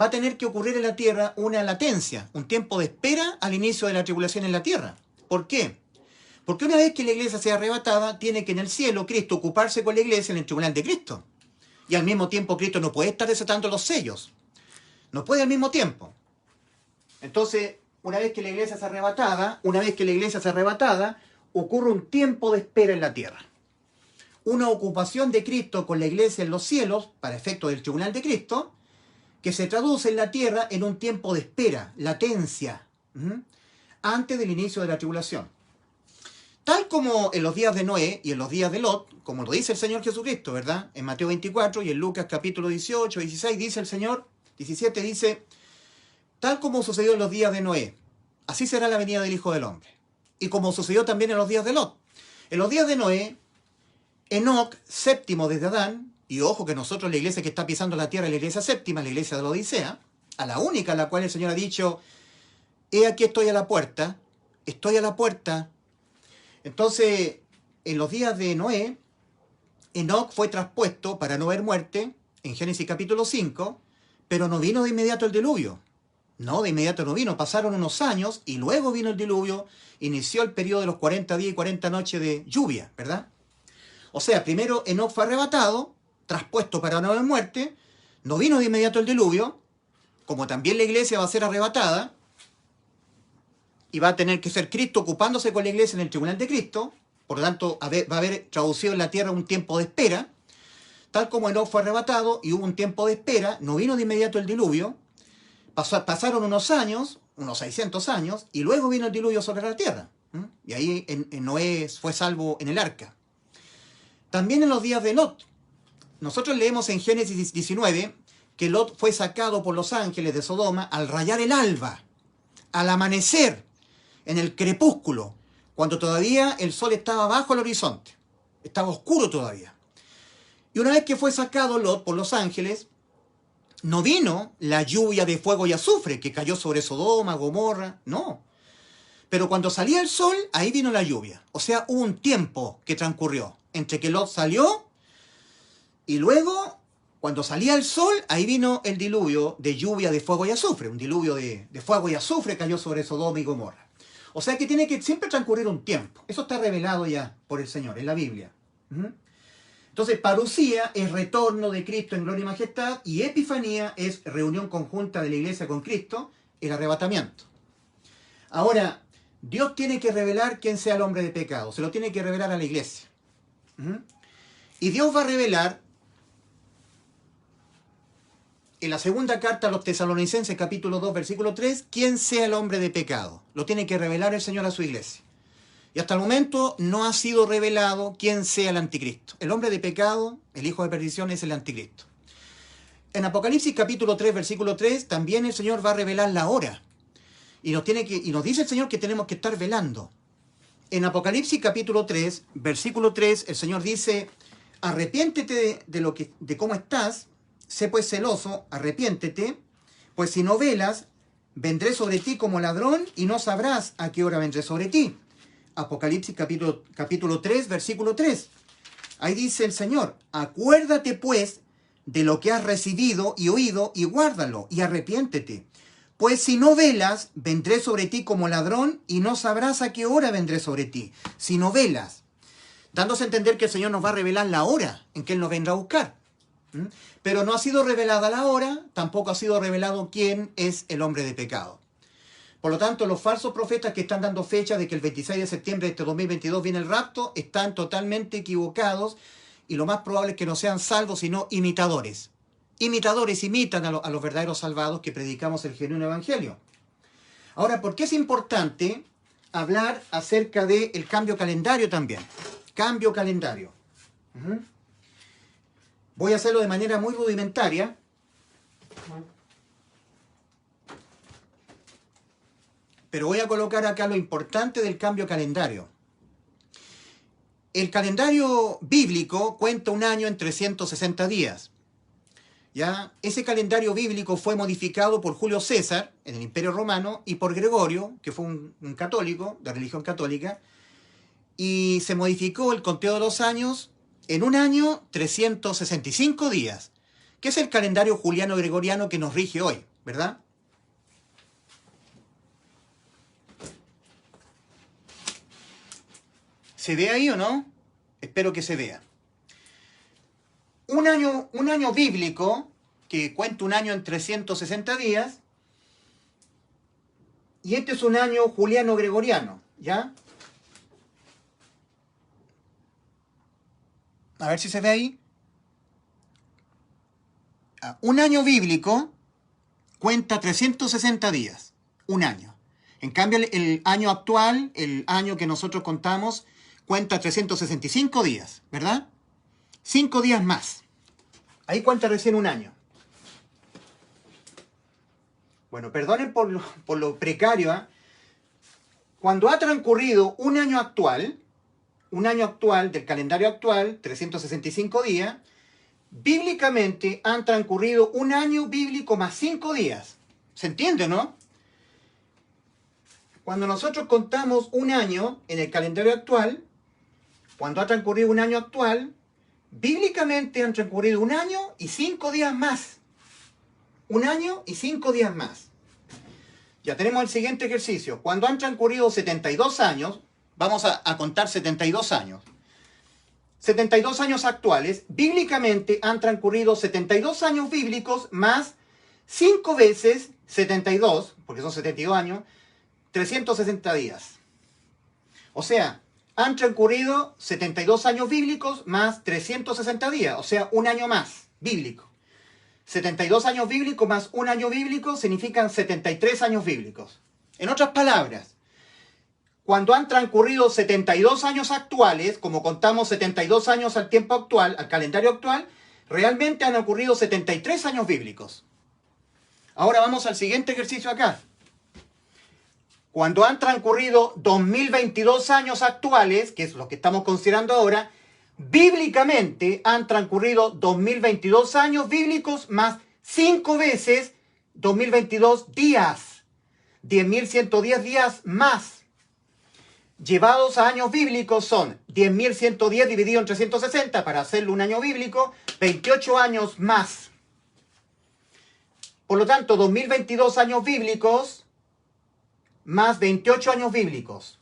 va a tener que ocurrir en la tierra una latencia, un tiempo de espera al inicio de la tribulación en la tierra. ¿Por qué? Porque una vez que la iglesia sea arrebatada, tiene que en el cielo Cristo ocuparse con la iglesia en el tribunal de Cristo. Y al mismo tiempo Cristo no puede estar desatando los sellos. No puede al mismo tiempo. Entonces, una vez que la iglesia sea arrebatada, ocurre un tiempo de espera en la tierra. Una ocupación de Cristo con la iglesia en los cielos, para efecto del tribunal de Cristo, que se traduce en la tierra en un tiempo de espera, latencia, antes del inicio de la tribulación. Tal como en los días de Noé y en los días de Lot, como lo dice el Señor Jesucristo, ¿verdad? En Mateo 24 y en Lucas capítulo 18, 16 dice el Señor, 17 dice, tal como sucedió en los días de Noé, así será la venida del Hijo del Hombre. Y como sucedió también en los días de Lot. En los días de Noé, Enoc, séptimo desde Adán, y ojo que nosotros la iglesia que está pisando la tierra es la iglesia séptima, la iglesia de la Odisea, a la única a la cual el Señor ha dicho, he aquí estoy a la puerta. Entonces, en los días de Noé, Enoc fue traspuesto para no ver muerte, en Génesis capítulo 5, pero no vino de inmediato el diluvio. No, de inmediato no vino, pasaron unos años y luego vino el diluvio, inició el periodo de los 40 días y 40 noches de lluvia, ¿verdad? O sea, primero Enoc fue arrebatado, traspuesto para no haber muerte, no vino de inmediato el diluvio, como también la iglesia va a ser arrebatada, y va a tener que ser Cristo ocupándose con la iglesia en el tribunal de Cristo, por lo tanto va a haber traducido en la tierra un tiempo de espera, tal como Enoc fue arrebatado y hubo un tiempo de espera, no vino de inmediato el diluvio, pasaron unos años, unos 600 años, y luego vino el diluvio sobre la tierra. Y ahí Noé fue salvo en el arca. También en los días de Lot. Nosotros leemos en Génesis 19 que Lot fue sacado por los ángeles de Sodoma al rayar el alba, al amanecer, en el crepúsculo, cuando todavía el sol estaba bajo el horizonte. Estaba oscuro todavía. Y una vez que fue sacado Lot por los ángeles, no vino la lluvia de fuego y azufre que cayó sobre Sodoma, Gomorra, no. Pero cuando salía el sol, ahí vino la lluvia. O sea, hubo un tiempo que transcurrió entre que Lot salió y luego, cuando salía el sol, ahí vino el diluvio de lluvia de fuego y azufre. Un diluvio de fuego y azufre cayó sobre Sodoma y Gomorra. O sea que tiene que siempre transcurrir un tiempo. Eso está revelado ya por el Señor en la Biblia. Entonces, parucía es retorno de Cristo en gloria y majestad, y epifanía es reunión conjunta de la iglesia con Cristo, el arrebatamiento. Ahora, Dios tiene que revelar quién sea el hombre de pecado, se lo tiene que revelar a la iglesia. Y Dios va a revelar en la segunda carta a los Tesalonicenses, capítulo 2, versículo 3, quién sea el hombre de pecado. Lo tiene que revelar el Señor a su iglesia. Y hasta el momento no ha sido revelado quién sea el anticristo. El hombre de pecado, el hijo de perdición, es el anticristo. En Apocalipsis capítulo 3, versículo 3, también el Señor va a revelar la hora. Y nos dice el Señor que tenemos que estar velando. En Apocalipsis capítulo 3, versículo 3, el Señor dice: arrepiéntete de cómo estás, sé pues celoso, arrepiéntete, pues si no velas, vendré sobre ti como ladrón y no sabrás a qué hora vendré sobre ti. Apocalipsis capítulo 3, versículo 3. Ahí dice el Señor: acuérdate pues de lo que has recibido y oído y guárdalo y arrepiéntete. Pues si no velas, vendré sobre ti como ladrón y no sabrás a qué hora vendré sobre ti. Si no velas. Dándose a entender que el Señor nos va a revelar la hora en que Él nos vendrá a buscar. Pero no ha sido revelada la hora, tampoco ha sido revelado quién es el hombre de pecado. Por lo tanto, los falsos profetas que están dando fecha de que el 26 de septiembre de este 2022 viene el rapto, están totalmente equivocados y lo más probable es que no sean salvos, sino imitadores. Imitadores imitan a los verdaderos salvados que predicamos el genuino evangelio. Ahora, ¿por qué es importante hablar acerca del cambio calendario también? Cambio calendario. Voy a hacerlo de manera muy rudimentaria. Pero voy a colocar acá lo importante del cambio calendario. El calendario bíblico cuenta un año en 360 días. ¿Ya? Ese calendario bíblico fue modificado por Julio César en el Imperio Romano y por Gregorio, que fue un católico, de religión católica, y se modificó el conteo de los años en un año 365 días, que es el calendario juliano-gregoriano que nos rige hoy, ¿verdad? ¿Se ve ahí o no? Espero que se vea. Un año bíblico, que cuenta un año en 360 días, y este es un año juliano-gregoriano, ¿ya? A ver si se ve ahí. Un año bíblico cuenta 360 días, un año. En cambio, el año actual, el año que nosotros contamos, cuenta 365 días, ¿verdad? 5 días más. Ahí cuenta recién un año. Bueno, perdonen por lo precario, ¿eh? Cuando ha transcurrido un año actual del calendario actual, 365 días, bíblicamente han transcurrido un año bíblico más 5 días. ¿Se entiende, no? Cuando nosotros contamos un año en el calendario actual, cuando ha transcurrido un año actual, bíblicamente han transcurrido un año y 5 días más. Un año y 5 días más. Ya tenemos el siguiente ejercicio. Cuando han transcurrido 72 años, vamos a contar 72 años. 72 años actuales, bíblicamente han transcurrido 72 años bíblicos más 5 veces 72, porque son 72 años, 360 días. O sea, han transcurrido 72 años bíblicos más 360 días, o sea, un año más bíblico. 72 años bíblicos más un año bíblico significan 73 años bíblicos. En otras palabras, cuando han transcurrido 72 años actuales, como contamos 72 años al tiempo actual, al calendario actual, realmente han ocurrido 73 años bíblicos. Ahora vamos al siguiente ejercicio acá. Cuando han transcurrido 2022 años actuales, que es lo que estamos considerando ahora, bíblicamente han transcurrido 2022 años bíblicos más 5 veces 2022 días. 10.110 días más. Llevados a años bíblicos son 10.110 dividido en 360 para hacerlo un año bíblico, 28 años más. Por lo tanto, 2022 años bíblicos más 28 años bíblicos.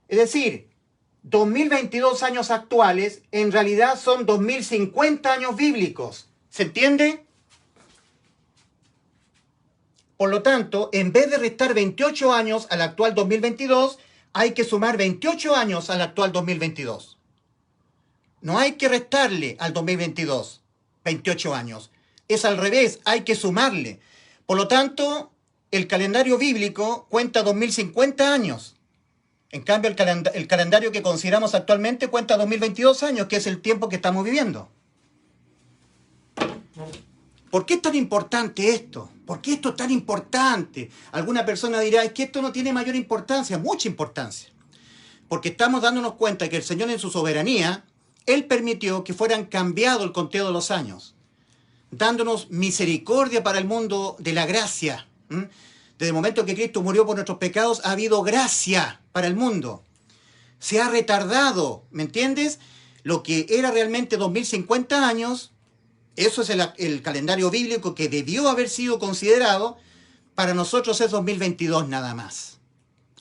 Es decir, 2022 años actuales en realidad son 2050 años bíblicos. ¿Se entiende? Por lo tanto, en vez de restar 28 años al actual 2022, hay que sumar 28 años al actual 2022. No hay que restarle al 2022 28 años. Es al revés, hay que sumarle. Por lo tanto, el calendario bíblico cuenta 2050 años. En cambio, el calendario que consideramos actualmente cuenta 2022 años, que es el tiempo que estamos viviendo. ¿Por qué es tan importante esto? ¿Por qué esto es tan importante? Alguna persona dirá, es que esto no tiene mayor importancia, mucha importancia. Porque estamos dándonos cuenta que el Señor en su soberanía, Él permitió que fueran cambiados el conteo de los años, dándonos misericordia para el mundo de la gracia. Desde el momento que Cristo murió por nuestros pecados, ha habido gracia para el mundo. Se ha retardado, ¿me entiendes? Lo que era realmente 2050 años, eso es el calendario bíblico que debió haber sido considerado, para nosotros es 2022 nada más.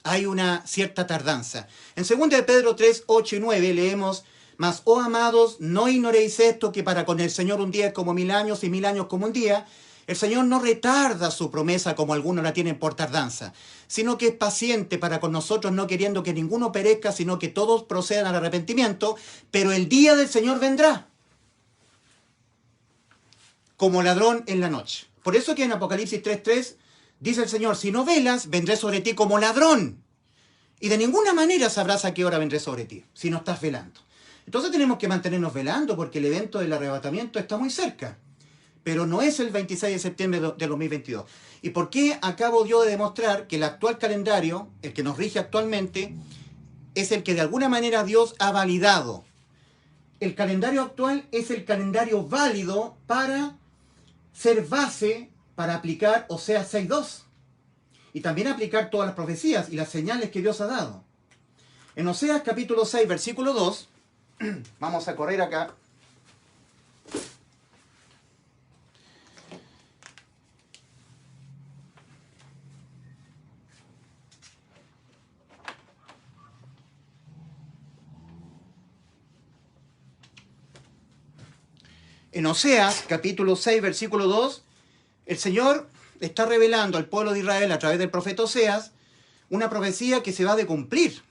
Hay una cierta tardanza. En 2 de Pedro 3, 8 y 9 leemos, mas, oh amados, no ignoréis esto, que para con el Señor un día es como 1000 años y 1000 años como un día. El Señor no retarda su promesa como algunos la tienen por tardanza, sino que es paciente para con nosotros, no queriendo que ninguno perezca, sino que todos procedan al arrepentimiento. Pero el día del Señor vendrá como ladrón en la noche. Por eso que en Apocalipsis 3:3 dice el Señor, si no velas, vendré sobre ti como ladrón. Y de ninguna manera sabrás a qué hora vendré sobre ti, si no estás velando. Entonces tenemos que mantenernos velando porque el evento del arrebatamiento está muy cerca. Pero no es el 26 de septiembre de 2022. ¿Y por qué acabo yo de demostrar que el actual calendario, el que nos rige actualmente, es el que de alguna manera Dios ha validado? El calendario actual es el calendario válido para ser base para aplicar Oseas 6:2 y también aplicar todas las profecías y las señales que Dios ha dado. En Oseas capítulo 6, versículo 2, vamos a correr acá. En Oseas, capítulo 6, versículo 2, el Señor está revelando al pueblo de Israel a través del profeta Oseas una profecía que se va a cumplir.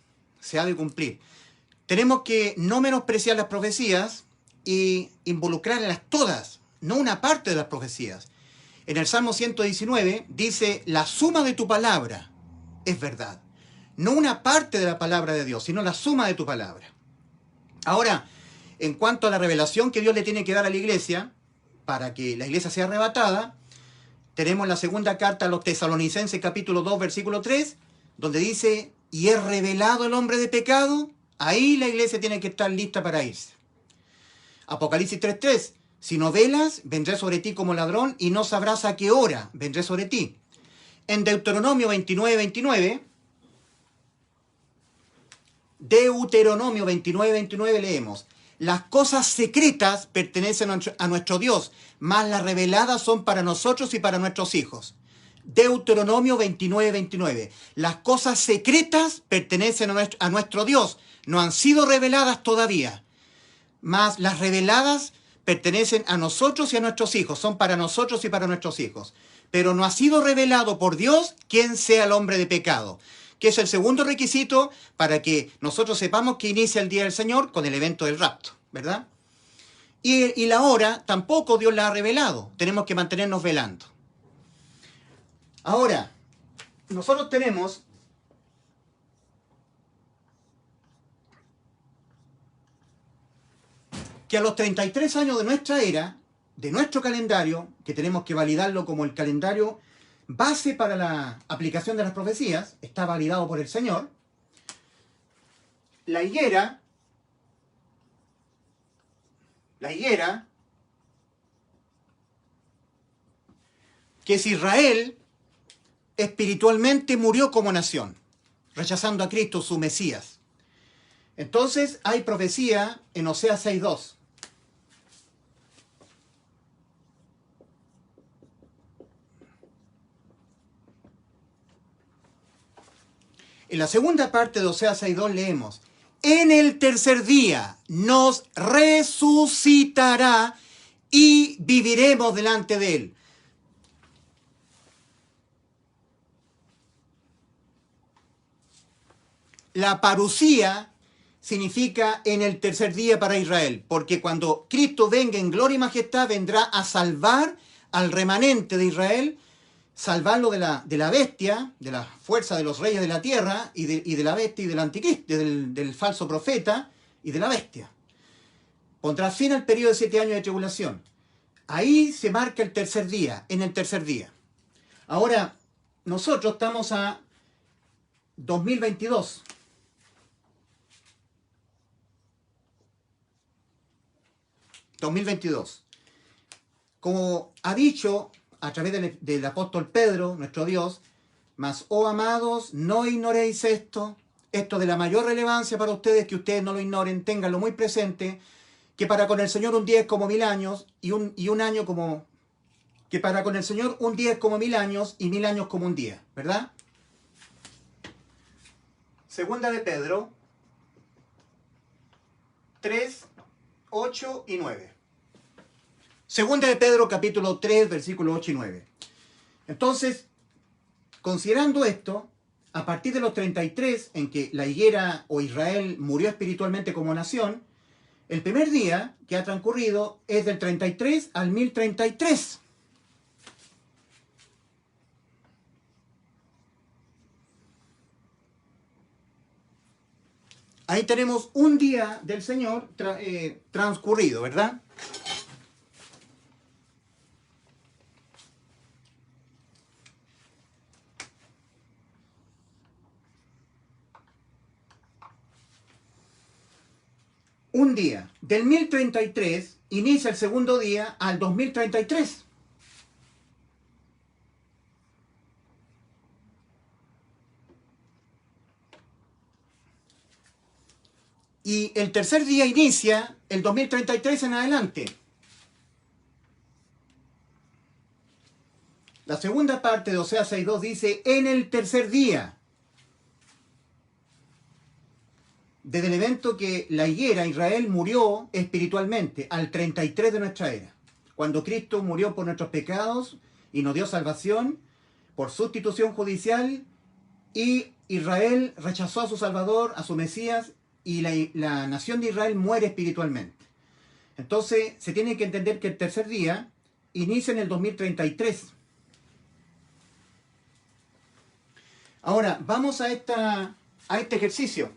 Se ha de cumplir. Tenemos que no menospreciar las profecías y involucrarlas todas, no una parte de las profecías. En el Salmo 119 dice, la suma de tu palabra es verdad. No una parte de la palabra de Dios, sino la suma de tu palabra. Ahora, en cuanto a la revelación que Dios le tiene que dar a la iglesia, para que la iglesia sea arrebatada, tenemos la segunda carta a los Tesalonicenses, capítulo 2, versículo 3, donde dice, y es revelado el hombre de pecado, ahí la iglesia tiene que estar lista para irse. Apocalipsis 3:3, si no velas, vendré sobre ti como ladrón y no sabrás a qué hora vendré sobre ti. En Deuteronomio 29:29, leemos, las cosas secretas pertenecen a nuestro Dios, mas las reveladas son para nosotros y para nuestros hijos. Deuteronomio 29:29. Las cosas secretas pertenecen a nuestro Dios, no han sido reveladas todavía. mas las reveladas pertenecen a nosotros y a nuestros hijos, son para nosotros y para nuestros hijos. Pero no ha sido revelado por Dios quién sea el hombre de pecado, que es el segundo requisito para que nosotros sepamos que inicia el día del Señor con el evento del rapto, ¿verdad? Y la hora tampoco Dios la ha revelado, tenemos que mantenernos velando. Ahora, nosotros tenemos que a los 33 años de nuestra era, de nuestro calendario, que tenemos que validarlo como el calendario base para la aplicación de las profecías, está validado por el Señor, la higuera, que es Israel, espiritualmente murió como nación, rechazando a Cristo, su Mesías. Entonces hay profecía en Oseas 6:2. En la segunda parte de Oseas 6:2 leemos: en el tercer día nos resucitará y viviremos delante de él. La parusía significa en el tercer día para Israel, porque cuando Cristo venga en gloria y majestad, vendrá a salvar al remanente de Israel, salvarlo de la bestia, de la fuerza de los reyes de la tierra, y de la bestia y del anticristo, del falso profeta y de la bestia. Pondrá fin al periodo de 7 años de tribulación. Ahí se marca el tercer día, en el tercer día. Ahora, nosotros estamos a 2022. Como ha dicho a través del apóstol Pedro, nuestro Dios, mas, oh amados, no ignoréis esto de la mayor relevancia para ustedes, que ustedes no lo ignoren, ténganlo muy presente, que para con el Señor un día es como 1000 años, y un año como... que para con el Señor un día es como 1000 años, y 1000 años como un día, ¿verdad? Segunda de Pedro 3, 8 y 9. Segunda de Pedro, capítulo 3, versículos 8 y 9. Entonces, considerando esto, a partir de los 33, en que la higuera o Israel murió espiritualmente como nación, el primer día que ha transcurrido es del 33 al 1033. Ahí tenemos un día del Señor transcurrido, ¿verdad? Un día. Del 1033 inicia el segundo día al 2033. Y el tercer día inicia el 2033 en adelante. La segunda parte de Oseas 6:2 dice: en el tercer día. Desde el evento que la higuera, Israel, murió espiritualmente, al 33 de nuestra era. Cuando Cristo murió por nuestros pecados y nos dio salvación por sustitución judicial, y Israel rechazó a su Salvador, a su Mesías, y la nación de Israel muere espiritualmente. Entonces se tiene que entender que el tercer día inicia en el 2033. Ahora, vamos a este ejercicio.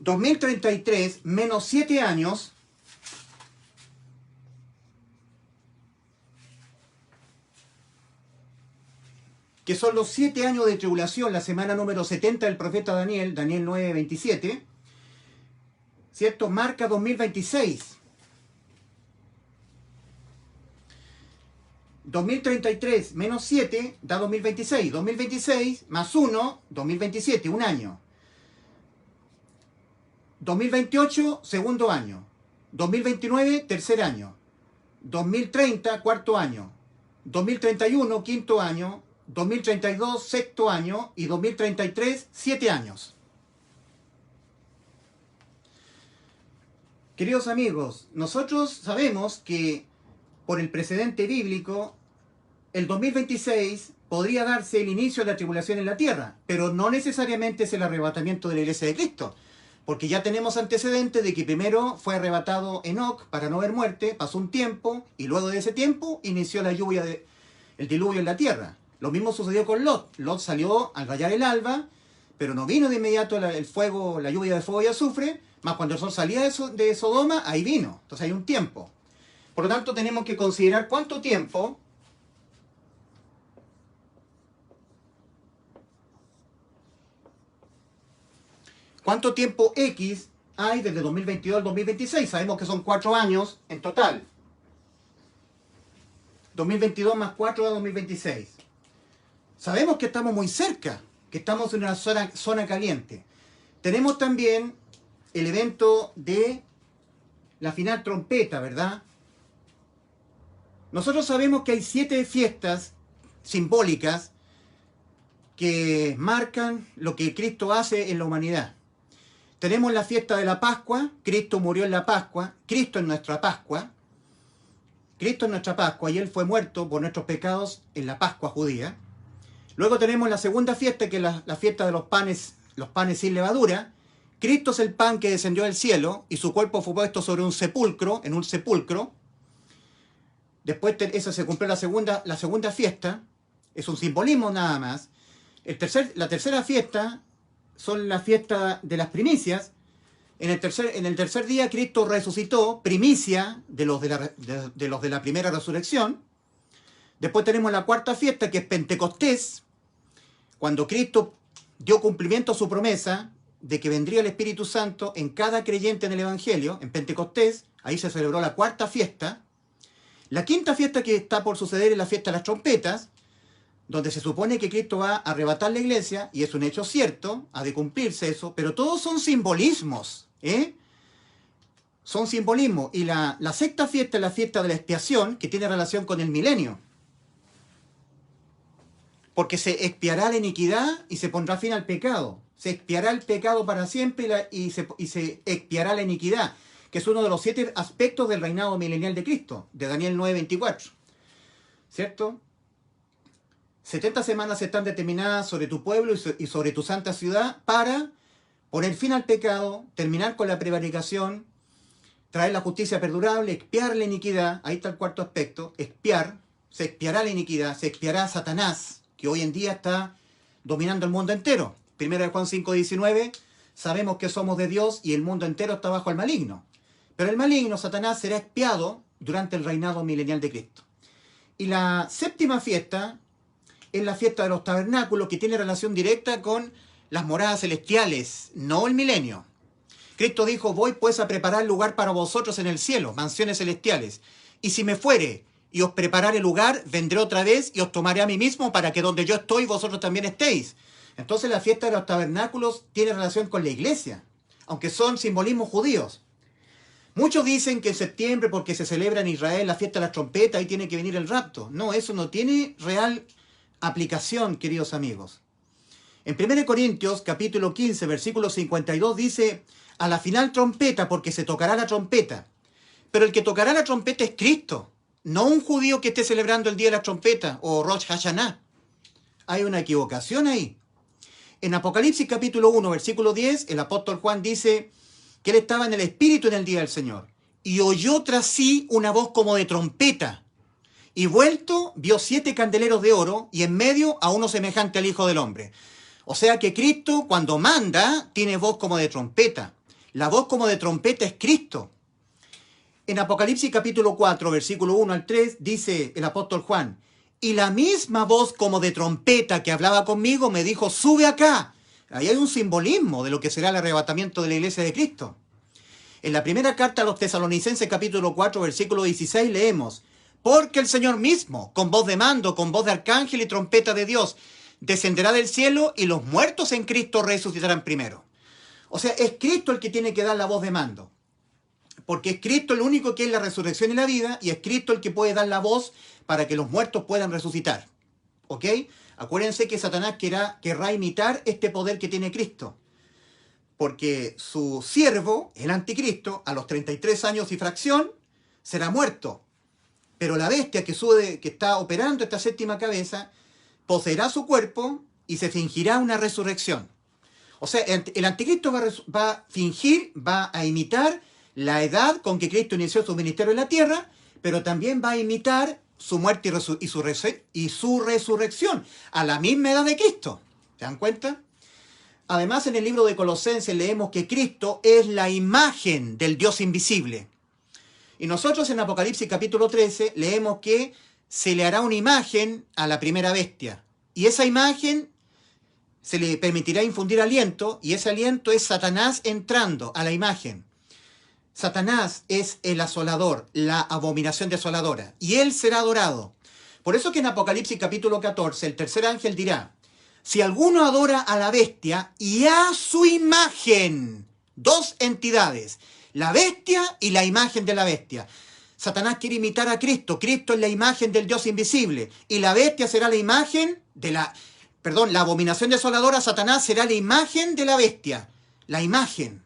...2033 menos 7 años... que son los 7 años de tribulación, la semana número 70 del profeta Daniel, Daniel 9:27, ¿cierto? Marca 2026. 2033 menos 7 da 2026. 2026 más 1, 2027, un año. 2028, segundo año. 2029, tercer año. 2030, cuarto año. 2031, quinto año. 2032, sexto año. Y 2033, 7 años. Queridos amigos, nosotros sabemos que por el precedente bíblico, el 2026 podría darse el inicio de la tribulación en la tierra, pero no necesariamente es el arrebatamiento de la iglesia de Cristo, porque ya tenemos antecedentes de que primero fue arrebatado Enoc para no ver muerte, pasó un tiempo, y luego de ese tiempo inició el diluvio en la tierra. Lo mismo sucedió con Lot. Lot salió al rayar el alba, pero no vino de inmediato el fuego, la lluvia de fuego y azufre, más cuando el sol salía de Sodoma, ahí vino. Entonces hay un tiempo. Por lo tanto, tenemos que considerar cuánto tiempo X hay desde 2022 al 2026. Sabemos que son 4 años en total. 2022 más 4 a 2026. Sabemos que estamos muy cerca, que estamos en una zona caliente. Tenemos también el evento de la final trompeta, ¿verdad? Nosotros sabemos que hay 7 fiestas simbólicas que marcan lo que Cristo hace en la humanidad. Tenemos la fiesta de la Pascua. Cristo murió en la Pascua. Cristo es nuestra Pascua. Cristo es nuestra Pascua y Él fue muerto por nuestros pecados en la Pascua judía. Luego tenemos la segunda fiesta, que es la fiesta de los panes sin levadura. Cristo es el pan que descendió del cielo y su cuerpo fue puesto sobre un sepulcro, en un sepulcro. Después eso se cumplió la segunda fiesta. Es un simbolismo nada más. La tercera fiesta son la fiesta de las primicias. En el tercer día Cristo resucitó, primicia de los de la primera resurrección. Después tenemos la cuarta fiesta, que es Pentecostés, cuando Cristo dio cumplimiento a su promesa de que vendría el Espíritu Santo en cada creyente en el Evangelio. En Pentecostés, ahí se celebró la cuarta fiesta. La quinta fiesta que está por suceder es la fiesta de las trompetas, donde se supone que Cristo va a arrebatar la iglesia, y es un hecho cierto, ha de cumplirse eso, pero todos son simbolismos, son simbolismos. Y la sexta fiesta es la fiesta de la expiación, que tiene relación con el milenio, porque se expiará la iniquidad y se pondrá fin al pecado. Se expiará el pecado para siempre y se expiará la iniquidad, que es uno de los 7 aspectos del reinado milenial de Cristo, de Daniel 9:24. ¿Cierto? 70 semanas están determinadas sobre tu pueblo y sobre tu santa ciudad para poner fin al pecado, terminar con la prevaricación, traer la justicia perdurable, expiar la iniquidad. Ahí está el cuarto aspecto, expiar. Se expiará la iniquidad, se expiará Satanás, que hoy en día está dominando el mundo entero. 1 Juan 5:19, sabemos que somos de Dios y el mundo entero está bajo el maligno. Pero el maligno, Satanás, será expiado durante el reinado milenial de Cristo. Y la séptima fiesta es la fiesta de los tabernáculos, que tiene relación directa con las moradas celestiales, no el milenio. Cristo dijo: voy pues a preparar lugar para vosotros en el cielo, mansiones celestiales. Y si me fuere y os preparare lugar, vendré otra vez y os tomaré a mí mismo, para que donde yo estoy, vosotros también estéis. Entonces la fiesta de los tabernáculos tiene relación con la iglesia, aunque son simbolismos judíos. Muchos dicen que en septiembre, porque se celebra en Israel la fiesta de las trompetas, ahí tiene que venir el rapto. No, eso no tiene real aplicación, queridos amigos. En 1 Corintios, capítulo 15, versículo 52, dice: a la final trompeta, porque se tocará la trompeta. Pero el que tocará la trompeta es Cristo, no un judío que esté celebrando el día de la trompeta o Rosh Hashanah. Hay una equivocación ahí. En Apocalipsis capítulo 1, versículo 10, el apóstol Juan dice que él estaba en el Espíritu en el día del Señor. Y oyó tras sí una voz como de trompeta. Y vuelto, vio 7 candeleros de oro, y en medio a uno semejante al Hijo del Hombre. O sea que Cristo, cuando manda, tiene voz como de trompeta. La voz como de trompeta es Cristo. En Apocalipsis capítulo 4, versículo 1 al 3, dice el apóstol Juan: y la misma voz como de trompeta que hablaba conmigo me dijo: sube acá. Ahí hay un simbolismo de lo que será el arrebatamiento de la iglesia de Cristo. En la primera carta a los Tesalonicenses capítulo 4, versículo 16 leemos: porque el Señor mismo, con voz de mando, con voz de arcángel y trompeta de Dios, descenderá del cielo, y los muertos en Cristo resucitarán primero. O sea, es Cristo el que tiene que dar la voz de mando. Porque es Cristo el único que es la resurrección y la vida, y es Cristo el que puede dar la voz para que los muertos puedan resucitar. ¿Ok? Acuérdense que Satanás querrá imitar este poder que tiene Cristo. Porque su siervo, el anticristo, a los 33 años y fracción, será muerto. Pero la bestia que está operando esta séptima cabeza, poseerá su cuerpo y se fingirá una resurrección. O sea, el anticristo va a fingir, va a imitar la edad con que Cristo inició su ministerio en la tierra, pero también va a imitar su muerte y su resurrección a la misma edad de Cristo. ¿Se dan cuenta? Además, en el libro de Colosenses leemos que Cristo es la imagen del Dios invisible. Y nosotros en Apocalipsis capítulo 13 leemos que se le hará una imagen a la primera bestia. Y esa imagen se le permitirá infundir aliento, y ese aliento es Satanás entrando a la imagen. Satanás es el asolador, la abominación desoladora, y él será adorado. Por eso que en Apocalipsis capítulo 14 el tercer ángel dirá: si alguno adora a la bestia y a su imagen, dos entidades, la bestia y la imagen de la bestia. Satanás quiere imitar a Cristo. Cristo es la imagen del Dios invisible, y la bestia será la imagen de la abominación desoladora. Satanás será la imagen de la bestia, la imagen.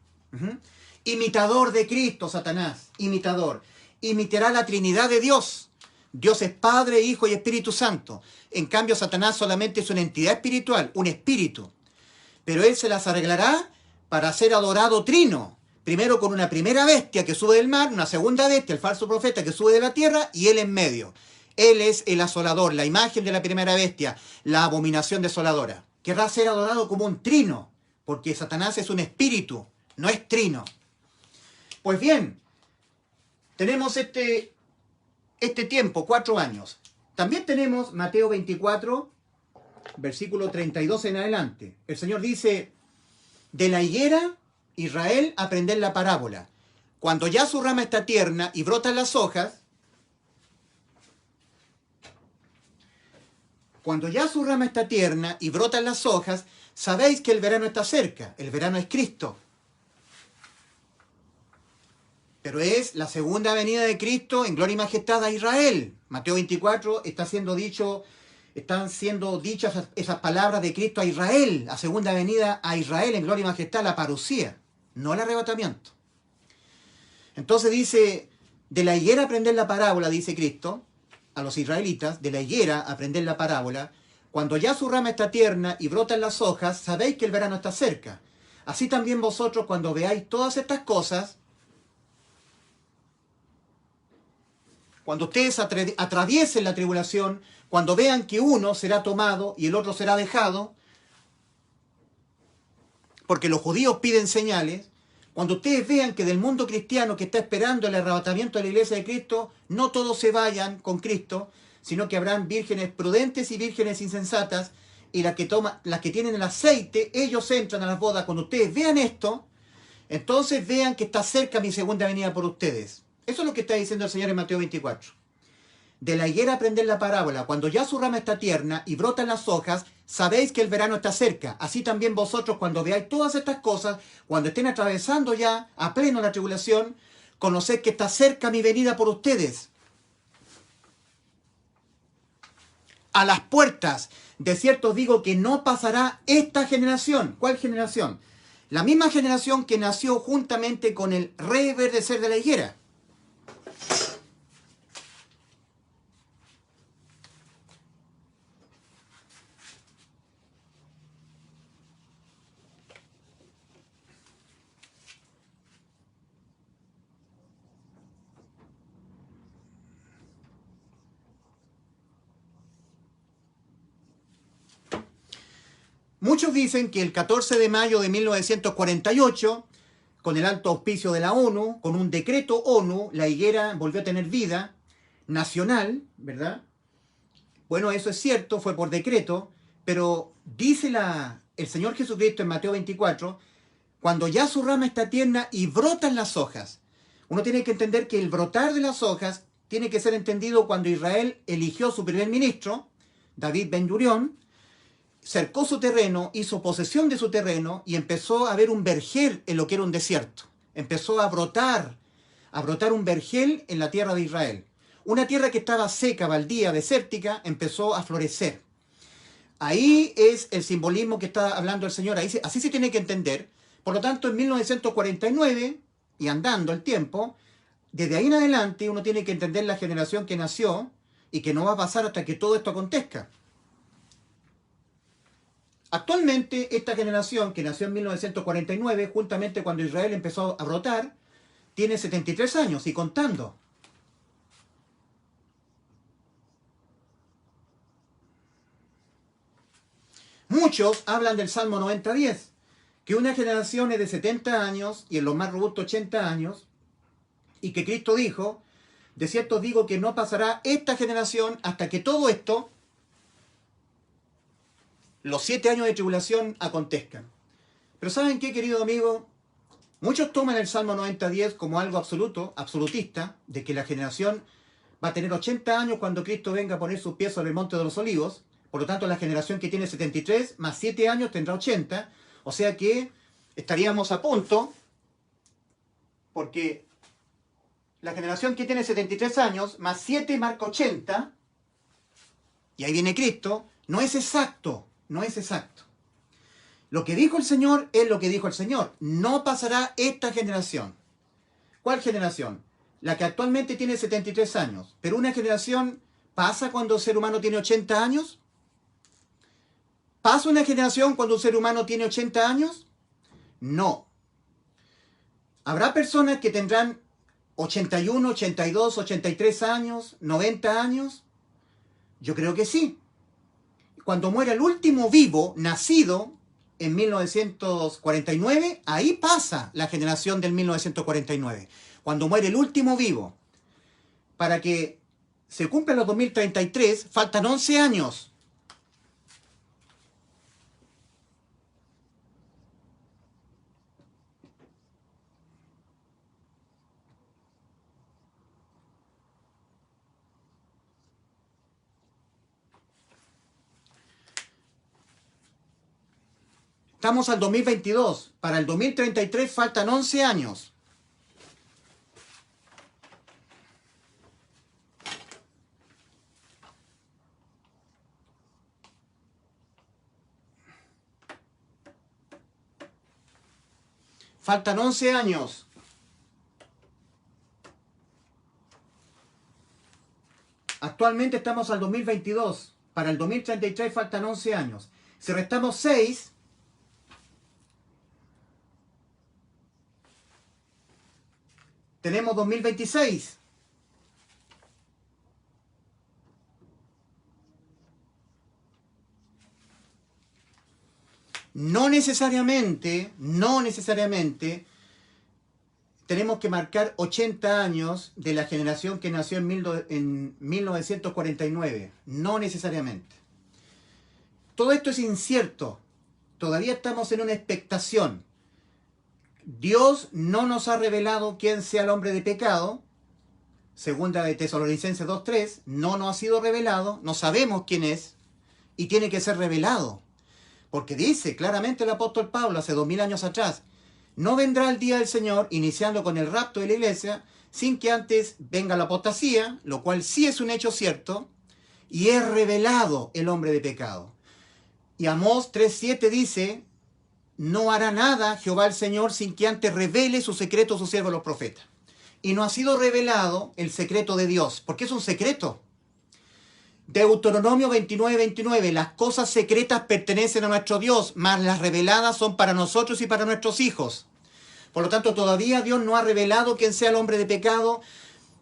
Imitador de Cristo, Satanás, imitador. Imitará la Trinidad de Dios. Dios es Padre, Hijo y Espíritu Santo. En cambio, Satanás solamente es una entidad espiritual, un espíritu. Pero él se las arreglará para ser adorado trino. Primero con una primera bestia que sube del mar, una segunda bestia, el falso profeta que sube de la tierra, y él en medio. Él es el asolador, la imagen de la primera bestia, la abominación desoladora. Querrá ser adorado como un trino, porque Satanás es un espíritu, no es trino. Pues bien, tenemos este tiempo, 4 años. También tenemos Mateo 24, versículo 32 en adelante. El Señor dice: de la higuera, Israel, aprended la parábola. Cuando ya su rama está tierna y brotan las hojas, sabéis que el verano está cerca. El verano es Cristo. Pero es la segunda venida de Cristo en gloria y majestad a Israel. Mateo 24 están siendo dichas esas palabras de Cristo a Israel, la segunda venida a Israel en gloria y majestad, la parusía, no el arrebatamiento. Entonces dice: de la higuera aprender la parábola, dice Cristo a los israelitas, de la higuera aprender la parábola. Cuando ya su rama está tierna y brotan las hojas, sabéis que el verano está cerca. Así también vosotros, cuando veáis todas estas cosas, cuando ustedes atraviesen la tribulación, cuando vean que uno será tomado y el otro será dejado, porque los judíos piden señales, cuando ustedes vean que del mundo cristiano que está esperando el arrebatamiento de la iglesia de Cristo, no todos se vayan con Cristo, sino que habrán vírgenes prudentes y vírgenes insensatas, y las que tienen el aceite, ellos entran a las bodas. Cuando ustedes vean esto, entonces vean que está cerca mi segunda venida por ustedes. Eso es lo que está diciendo el Señor en Mateo 24. De la higuera aprended la parábola. Cuando ya su rama está tierna y brotan las hojas, sabéis que el verano está cerca. Así también vosotros, cuando veáis todas estas cosas, cuando estén atravesando ya a pleno la tribulación, conoced que está cerca mi venida por ustedes. A las puertas, de cierto os digo que no pasará esta generación. ¿Cuál generación? La misma generación que nació juntamente con el reverdecer de la higuera. Muchos dicen que el 14 de mayo de 1948, con el alto auspicio de la ONU, con un decreto ONU, la higuera volvió a tener vida nacional, ¿verdad? Bueno, eso es cierto, fue por decreto, pero dice el Señor Jesucristo en Mateo 24, cuando ya su rama está tierna y brotan las hojas. Uno tiene que entender que el brotar de las hojas tiene que ser entendido cuando Israel eligió su primer ministro, David Ben Gurión. cercó su terreno, hizo posesión de su terreno y empezó a haber un vergel en lo que era un desierto. Empezó a brotar un vergel en la tierra de Israel. Una tierra que estaba seca, baldía, desértica, empezó a florecer. Ahí es el simbolismo que está hablando el Señor. Así se tiene que entender. Por lo tanto, en 1949, y andando el tiempo, desde ahí en adelante uno tiene que entender la generación que nació y que no va a pasar hasta que todo esto acontezca. Actualmente, esta generación que nació en 1949, juntamente cuando Israel empezó a brotar, tiene 73 años y contando. Muchos hablan del Salmo 90:10, que una generación es de 70 años y en los más robustos 80 años, y que Cristo dijo, de cierto os digo que no pasará esta generación hasta que todo esto, los 7 años de tribulación, acontezcan. Pero ¿saben qué, querido amigo? Muchos toman el Salmo 90:10 como algo absoluto, absolutista, de que la generación va a tener 80 años cuando Cristo venga a poner sus pies sobre el Monte de los Olivos. Por lo tanto, la generación que tiene 73 más 7 años tendrá 80. O sea que estaríamos a punto, porque la generación que tiene 73 años más 7 marca 80, y ahí viene Cristo, no es exacto, no es exacto. Lo que dijo el Señor es lo que dijo el Señor. No pasará esta generación. ¿Cuál generación? La que actualmente tiene 73 años. Pero una generación pasa cuando el ser humano tiene 80 años. ¿Pasa una generación cuando un ser humano tiene 80 años? No. Habrá personas que tendrán 81, 82, 83 años, 90 años. Yo creo que sí. Cuando muera el último vivo, nacido en 1949, ahí pasa la generación del 1949. Cuando muere el último vivo. Para que se cumplan los 2033, faltan 11 años. Estamos al 2022. Para el 2033 faltan 11 años. Faltan 11 años. Actualmente estamos al 2022. Para el 2033 faltan 11 años. Si restamos 6... tenemos 2026. No necesariamente tenemos que marcar 80 años de la generación que nació en 1949. No necesariamente. Todo esto es incierto. Todavía estamos en una expectación. Dios no nos ha revelado quién sea el hombre de pecado. Segunda de Tesalonicenses 2:3. No nos ha sido revelado. No sabemos quién es. Y tiene que ser revelado. Porque dice claramente el apóstol Pablo hace 2000 años atrás, no vendrá el día del Señor, iniciando con el rapto de la iglesia, sin que antes venga la apostasía, lo cual sí es un hecho cierto, y es revelado el hombre de pecado. Y Amós 3:7 dice, no hará nada Jehová el Señor sin que antes revele su secreto a sus siervos los profetas. Y no ha sido revelado el secreto de Dios, porque es un secreto. Deuteronomio 29:29, las cosas secretas pertenecen a nuestro Dios, mas las reveladas son para nosotros y para nuestros hijos. Por lo tanto, todavía Dios no ha revelado quién sea el hombre de pecado.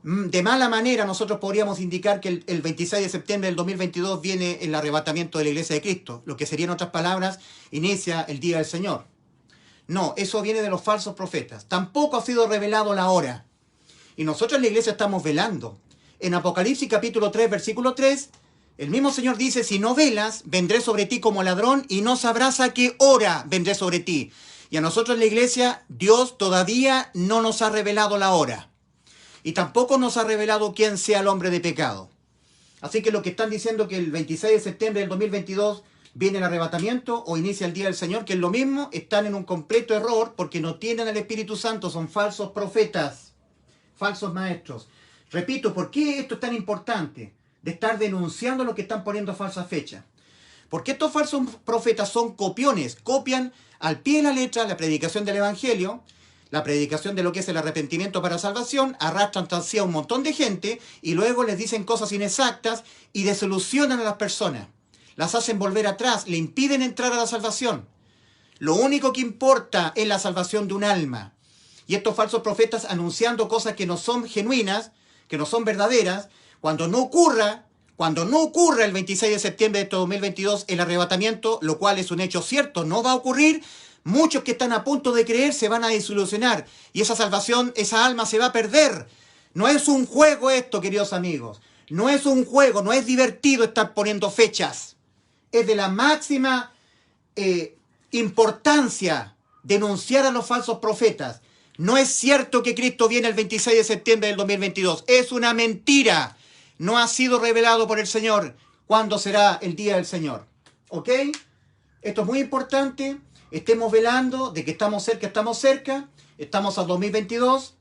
De mala manera nosotros podríamos indicar que el 26 de septiembre del 2022 viene el arrebatamiento de la iglesia de Cristo, lo que sería en otras palabras, inicia el día del Señor. No, eso viene de los falsos profetas. Tampoco ha sido revelado la hora. Y nosotros en la iglesia estamos velando. En Apocalipsis capítulo 3, versículo 3, el mismo Señor dice, si no velas, vendré sobre ti como ladrón y no sabrás a qué hora vendré sobre ti. Y a nosotros en la iglesia, Dios todavía no nos ha revelado la hora. Y tampoco nos ha revelado quién sea el hombre de pecado. Así que lo que están diciendo que el 26 de septiembre del 2022 viene el arrebatamiento o inicia el día del Señor, que es lo mismo, están en un completo error porque no tienen al Espíritu Santo, son falsos profetas, falsos maestros. Repito, ¿por qué esto es tan importante de estar denunciando lo que están poniendo falsas fechas? Porque estos falsos profetas son copiones, copian al pie de la letra la predicación del Evangelio, la predicación de lo que es el arrepentimiento para salvación, arrastran tras sí a un montón de gente y luego les dicen cosas inexactas y desilusionan a las personas. Las hacen volver atrás, le impiden entrar a la salvación. Lo único que importa es la salvación de un alma. Y estos falsos profetas anunciando cosas que no son genuinas, que no son verdaderas, cuando no ocurra el 26 de septiembre de este 2022 el arrebatamiento, lo cual es un hecho cierto, no va a ocurrir, muchos que están a punto de creer se van a desilusionar y esa salvación, esa alma se va a perder. No es un juego esto, queridos amigos. No es un juego, no es divertido estar poniendo fechas. Es de la máxima importancia denunciar a los falsos profetas. No es cierto que Cristo viene el 26 de septiembre del 2022. Es una mentira. No ha sido revelado por el Señor cuándo será el día del Señor. ¿Ok? Esto es muy importante. Estemos velando de que estamos cerca. Estamos al 2022.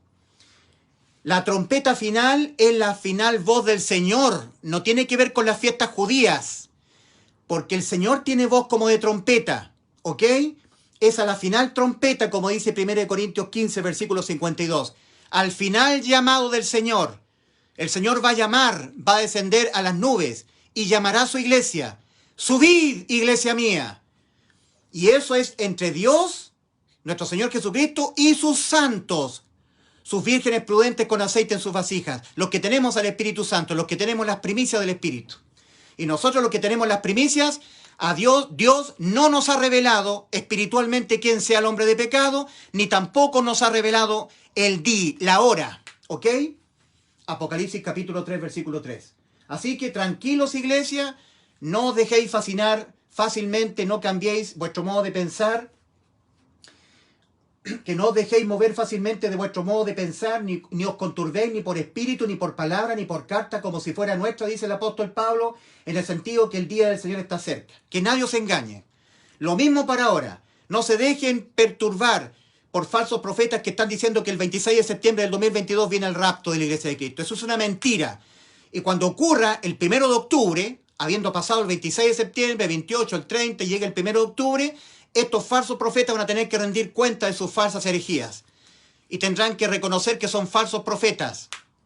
La trompeta final es la final voz del Señor. No tiene que ver con las fiestas judías. Porque el Señor tiene voz como de trompeta. ¿Ok? Es a la final trompeta, como dice 1 Corintios 15, versículo 52. Al final llamado del Señor. El Señor va a llamar, va a descender a las nubes y llamará a su iglesia. Subid, iglesia mía. Y eso es entre Dios, nuestro Señor Jesucristo, y sus santos. Sus vírgenes prudentes con aceite en sus vasijas. Los que tenemos al Espíritu Santo, los que tenemos las primicias del Espíritu. Y nosotros los que tenemos las primicias, a Dios no nos ha revelado espiritualmente quién sea el hombre de pecado, ni tampoco nos ha revelado el día, la hora. ¿Ok? Apocalipsis capítulo 3, versículo 3. Así que tranquilos, iglesia, no os dejéis fascinar fácilmente, no cambiéis vuestro modo de pensar, que no os dejéis mover fácilmente de vuestro modo de pensar, ni os conturbéis ni por espíritu, ni por palabra, ni por carta, como si fuera nuestra, dice el apóstol Pablo, en el sentido que el día del Señor está cerca. Que nadie os engañe. Lo mismo para ahora. No se dejen perturbar por falsos profetas que están diciendo que el 26 de septiembre del 2022 viene el rapto de la Iglesia de Cristo. Eso es una mentira. Y cuando ocurra el 1 de octubre, habiendo pasado el 26 de septiembre, 28, el 30, y llega el 1 de octubre, estos falsos profetas van a tener que rendir cuenta de sus falsas herejías. Y tendrán que reconocer que son falsos profetas.